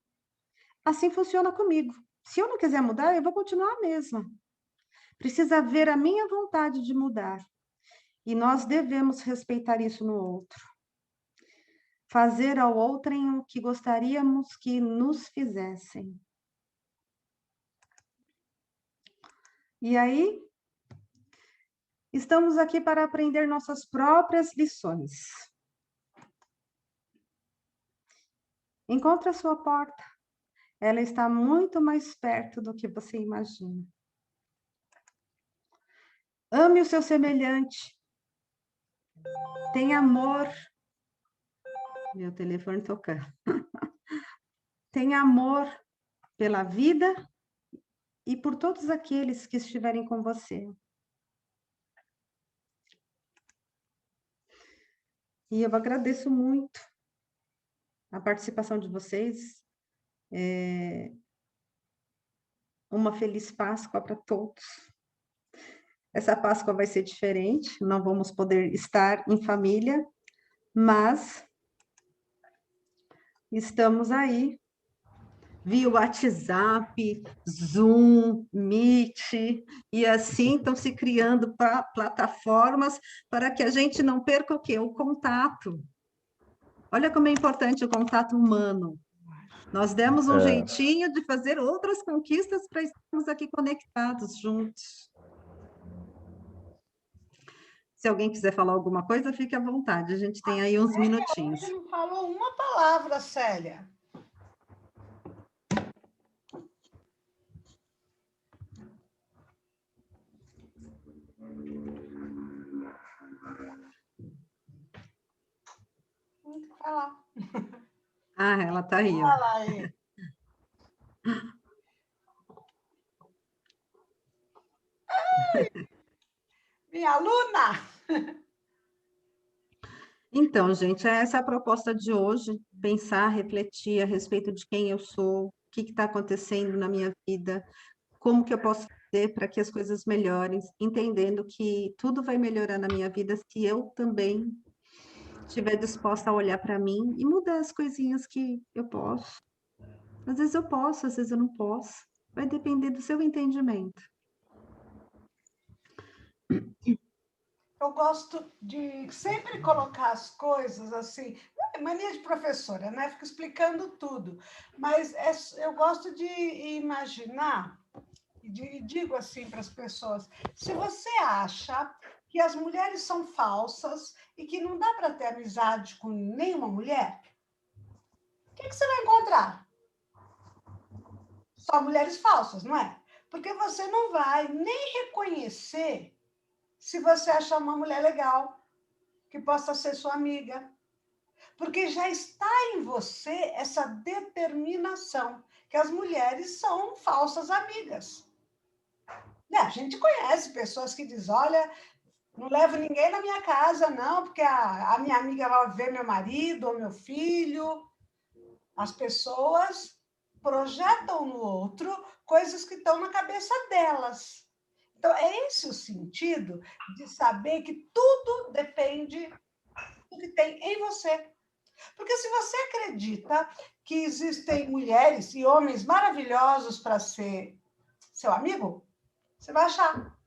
[SPEAKER 1] Assim funciona comigo. Se eu não quiser mudar, eu vou continuar a mesma. Precisa haver a minha vontade de mudar. E nós devemos respeitar isso no outro. Fazer ao outrem o que gostaríamos que nos fizessem. E aí, estamos aqui para aprender nossas próprias lições. Encontre a sua porta. Ela está muito mais perto do que você imagina. Ame o seu semelhante. Tenha amor. Meu telefone tocando. Tenha amor pela vida e por todos aqueles que estiverem com você. E eu agradeço muito a participação de vocês. Uma feliz Páscoa para todos. Essa Páscoa vai ser diferente, não vamos poder estar em família, mas estamos aí via WhatsApp, Zoom, Meet, e assim estão se criando plataformas para que a gente não perca o quê? O contato. Olha como é importante o contato humano. Nós demos um jeitinho de fazer outras conquistas para estarmos aqui conectados juntos. Se alguém quiser falar alguma coisa, fique à vontade. A gente tem aí uns minutinhos.
[SPEAKER 2] Hoje não falou uma palavra, Célia. Olha lá.
[SPEAKER 1] Ah, ela está aí, ó.
[SPEAKER 2] Olha lá aí. Minha aluna!
[SPEAKER 1] Então, gente, essa é a proposta de hoje, pensar, refletir a respeito de quem eu sou, o que está acontecendo na minha vida, como que eu posso fazer para que as coisas melhorem, entendendo que tudo vai melhorar na minha vida se eu também estiver disposta a olhar para mim e mudar as coisinhas que eu posso. Às vezes eu posso, às vezes eu não posso. Vai depender do seu entendimento.
[SPEAKER 2] Eu gosto de sempre colocar as coisas assim, mania de professora, né? Fico explicando tudo. Mas eu gosto de imaginar, e digo assim para as pessoas: se você acha que as mulheres são falsas e que não dá para ter amizade com nenhuma mulher, o que você vai encontrar? Só mulheres falsas, não é? Porque você não vai nem reconhecer se você achar uma mulher legal, que possa ser sua amiga. Porque já está em você essa determinação que as mulheres são falsas amigas. A gente conhece pessoas que dizem, olha, não levo ninguém na minha casa, não, porque a minha amiga vai ver meu marido ou meu filho. As pessoas projetam no outro coisas que estão na cabeça delas. Então, é esse o sentido de saber que tudo depende do que tem em você. Porque se você acredita que existem mulheres e homens maravilhosos para ser seu amigo, você vai achar.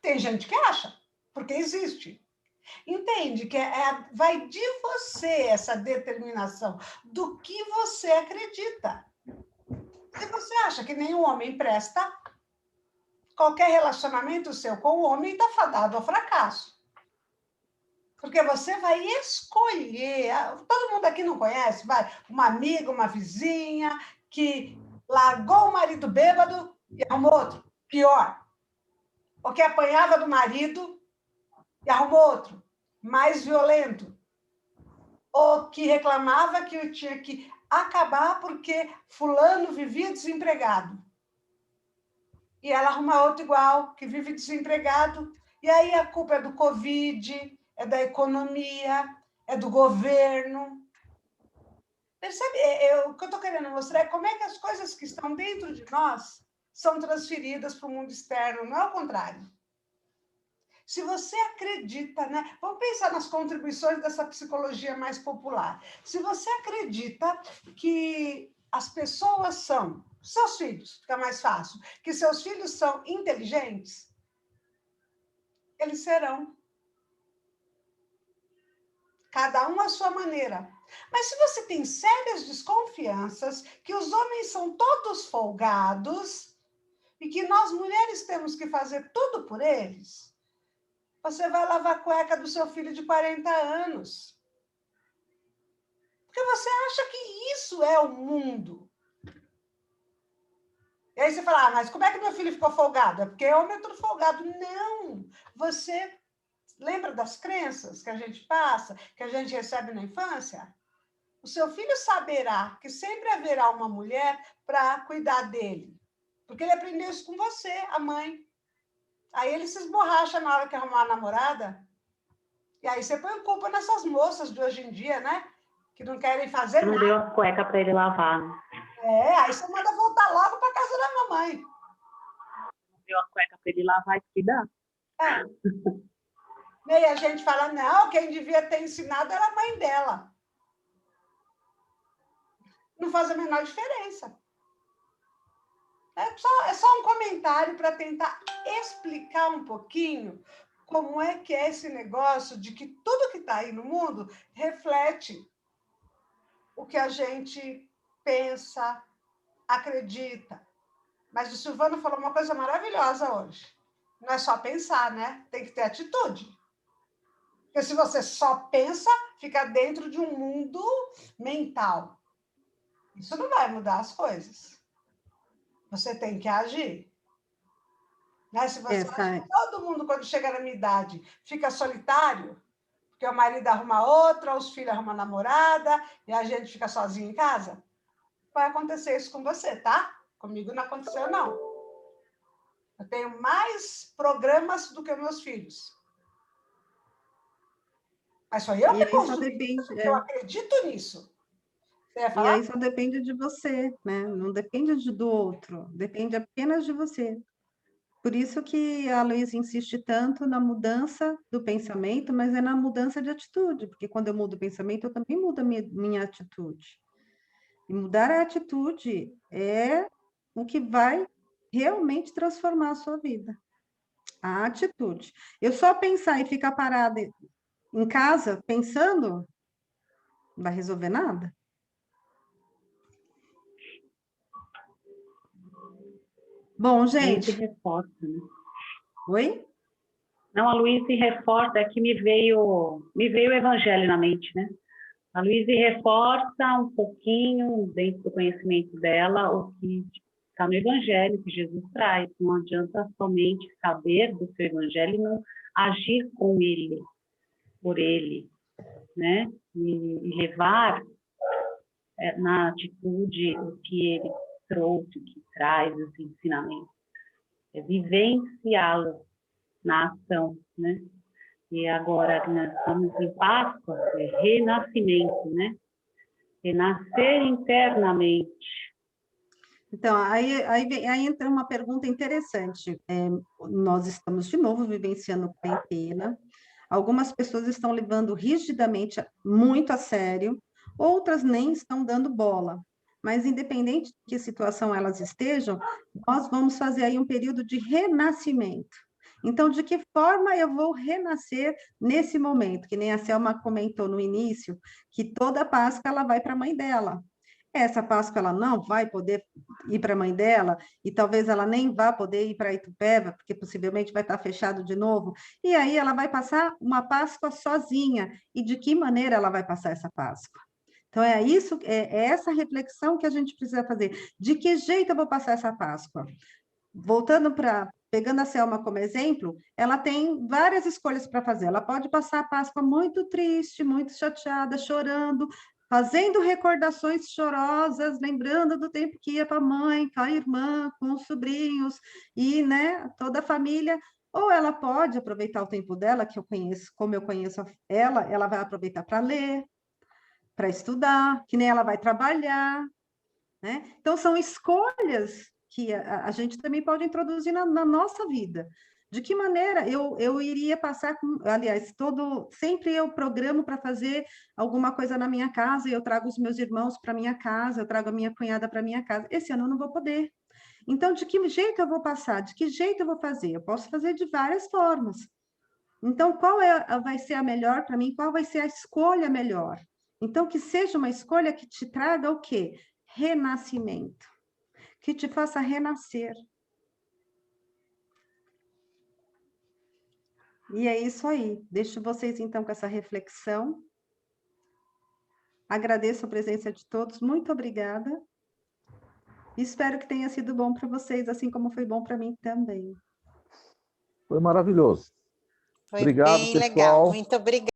[SPEAKER 2] Tem gente que acha, porque existe. Entende que vai de você essa determinação do que você acredita. Se você acha que nenhum homem presta, qualquer relacionamento seu com o homem está fadado ao fracasso. Porque você vai escolher. Todo mundo aqui não conhece, vai, uma amiga, uma vizinha, que largou o marido bêbado e arrumou outro, pior. Ou que apanhava do marido e arrumou outro, mais violento. Ou que reclamava que eu tinha que acabar porque fulano vivia desempregado. E ela arruma outro igual, que vive desempregado. E aí a culpa é do Covid, é da economia, é do governo. Percebe? O que eu estou querendo mostrar é como é que as coisas que estão dentro de nós são transferidas para o mundo externo, não é o contrário. Se você acredita, né? Vamos pensar nas contribuições dessa psicologia mais popular. Se você acredita que as pessoas são, seus filhos, fica mais fácil, que seus filhos são inteligentes, eles serão. Cada um à sua maneira. Mas se você tem sérias desconfianças que os homens são todos folgados e que nós mulheres temos que fazer tudo por eles, você vai lavar a cueca do seu filho de 40 anos. Porque você acha que isso é o mundo. E aí você fala, mas como é que meu filho ficou folgado? É porque homem é tudo folgado. Não! Você lembra das crenças que a gente passa, que a gente recebe na infância? O seu filho saberá que sempre haverá uma mulher para cuidar dele. Porque ele aprendeu isso com você, a mãe. Aí ele se esborracha na hora que arrumar a namorada. E aí você põe culpa nessas moças de hoje em dia, né? Que não querem fazer nada.
[SPEAKER 6] Não deu a cueca para ele lavar.
[SPEAKER 2] Aí você manda voltar logo para casa da mamãe.
[SPEAKER 6] Não deu a cueca para ele lavar, isso que dá.
[SPEAKER 2] E aí a gente fala, não, quem devia ter ensinado era a mãe dela. Não faz a menor diferença. É só um comentário para tentar explicar um pouquinho como é que é esse negócio de que tudo que está aí no mundo reflete o que a gente pensa, acredita. Mas o Silvano falou uma coisa maravilhosa hoje. Não é só pensar, né? Tem que ter atitude. Porque se você só pensa, fica dentro de um mundo mental. Isso não vai mudar as coisas. Você tem que agir. Né? Se você acha que todo mundo, quando chega na minha idade, fica solitário, porque porque o marido arruma outra, os filhos arrumam namorada, e a gente fica sozinho em casa? Vai acontecer isso com você, tá? Comigo não aconteceu, não. Eu tenho mais programas do que meus filhos. Mas sou eu que construí, porque eu acredito nisso. Você ia falar?
[SPEAKER 1] E aí só depende de você, né? Não depende do outro, depende apenas de você. Por isso que a Luísa insiste tanto na mudança do pensamento, mas é na mudança de atitude, porque quando eu mudo o pensamento, eu também mudo a minha atitude. E mudar a atitude é o que vai realmente transformar a sua vida. A atitude. Eu só pensar e ficar parada em casa, pensando, não vai resolver nada. Bom, gente...
[SPEAKER 6] A reforça, né?
[SPEAKER 1] Oi?
[SPEAKER 6] Não, a Luísa reforça, é que me veio o evangelho na mente, né? A Luísa reforça um pouquinho, dentro do conhecimento dela, o que está no evangelho que Jesus traz. Não adianta somente saber do seu evangelho e não agir com ele, por ele, né? E levar na atitude o que ele trouxe, o que traz, os ensinamentos. É vivenciá-lo na ação, né? E agora nós estamos em Páscoa, é renascimento, né? Renascer internamente.
[SPEAKER 1] Então, aí entra uma pergunta interessante. Nós estamos, de novo, vivenciando quarentena. Algumas pessoas estão levando rigidamente, muito a sério, outras nem estão dando bola. Mas, independente de que situação elas estejam, nós vamos fazer aí um período de renascimento. Então, de que forma eu vou renascer nesse momento? Que nem a Selma comentou no início, que toda Páscoa ela vai para a mãe dela. Essa Páscoa ela não vai poder ir para a mãe dela, e talvez ela nem vá poder ir para Itupeva, porque possivelmente vai estar fechado de novo, e aí ela vai passar uma Páscoa sozinha. E de que maneira ela vai passar essa Páscoa? Então, é essa reflexão que a gente precisa fazer. De que jeito eu vou passar essa Páscoa? Pegando a Selma como exemplo, ela tem várias escolhas para fazer. Ela pode passar a Páscoa muito triste, muito chateada, chorando, fazendo recordações chorosas, lembrando do tempo que ia para a mãe, com a irmã, com os sobrinhos, e, né, toda a família. Ou ela pode aproveitar o tempo dela, que eu conheço, como eu conheço ela vai aproveitar para ler, para estudar, que nem ela vai trabalhar, né? Então, são escolhas que a gente também pode introduzir na nossa vida. De que maneira eu iria passar aliás, sempre eu programo para fazer alguma coisa na minha casa, e eu trago os meus irmãos para minha casa, eu trago a minha cunhada para minha casa. Esse ano eu não vou poder. Então, de que jeito eu vou passar? De que jeito eu vou fazer? Eu posso fazer de várias formas. Então, qual vai ser a melhor para mim? Qual vai ser a escolha melhor? Então, que seja uma escolha que te traga o quê? Renascimento. Que te faça renascer. E é isso aí. Deixo vocês, então, com essa reflexão. Agradeço a presença de todos. Muito obrigada. Espero que tenha sido bom para vocês, assim como foi bom para mim também.
[SPEAKER 3] Foi maravilhoso.
[SPEAKER 5] Foi
[SPEAKER 3] obrigado,
[SPEAKER 5] bem
[SPEAKER 3] pessoal.
[SPEAKER 5] legal. Muito obrigada.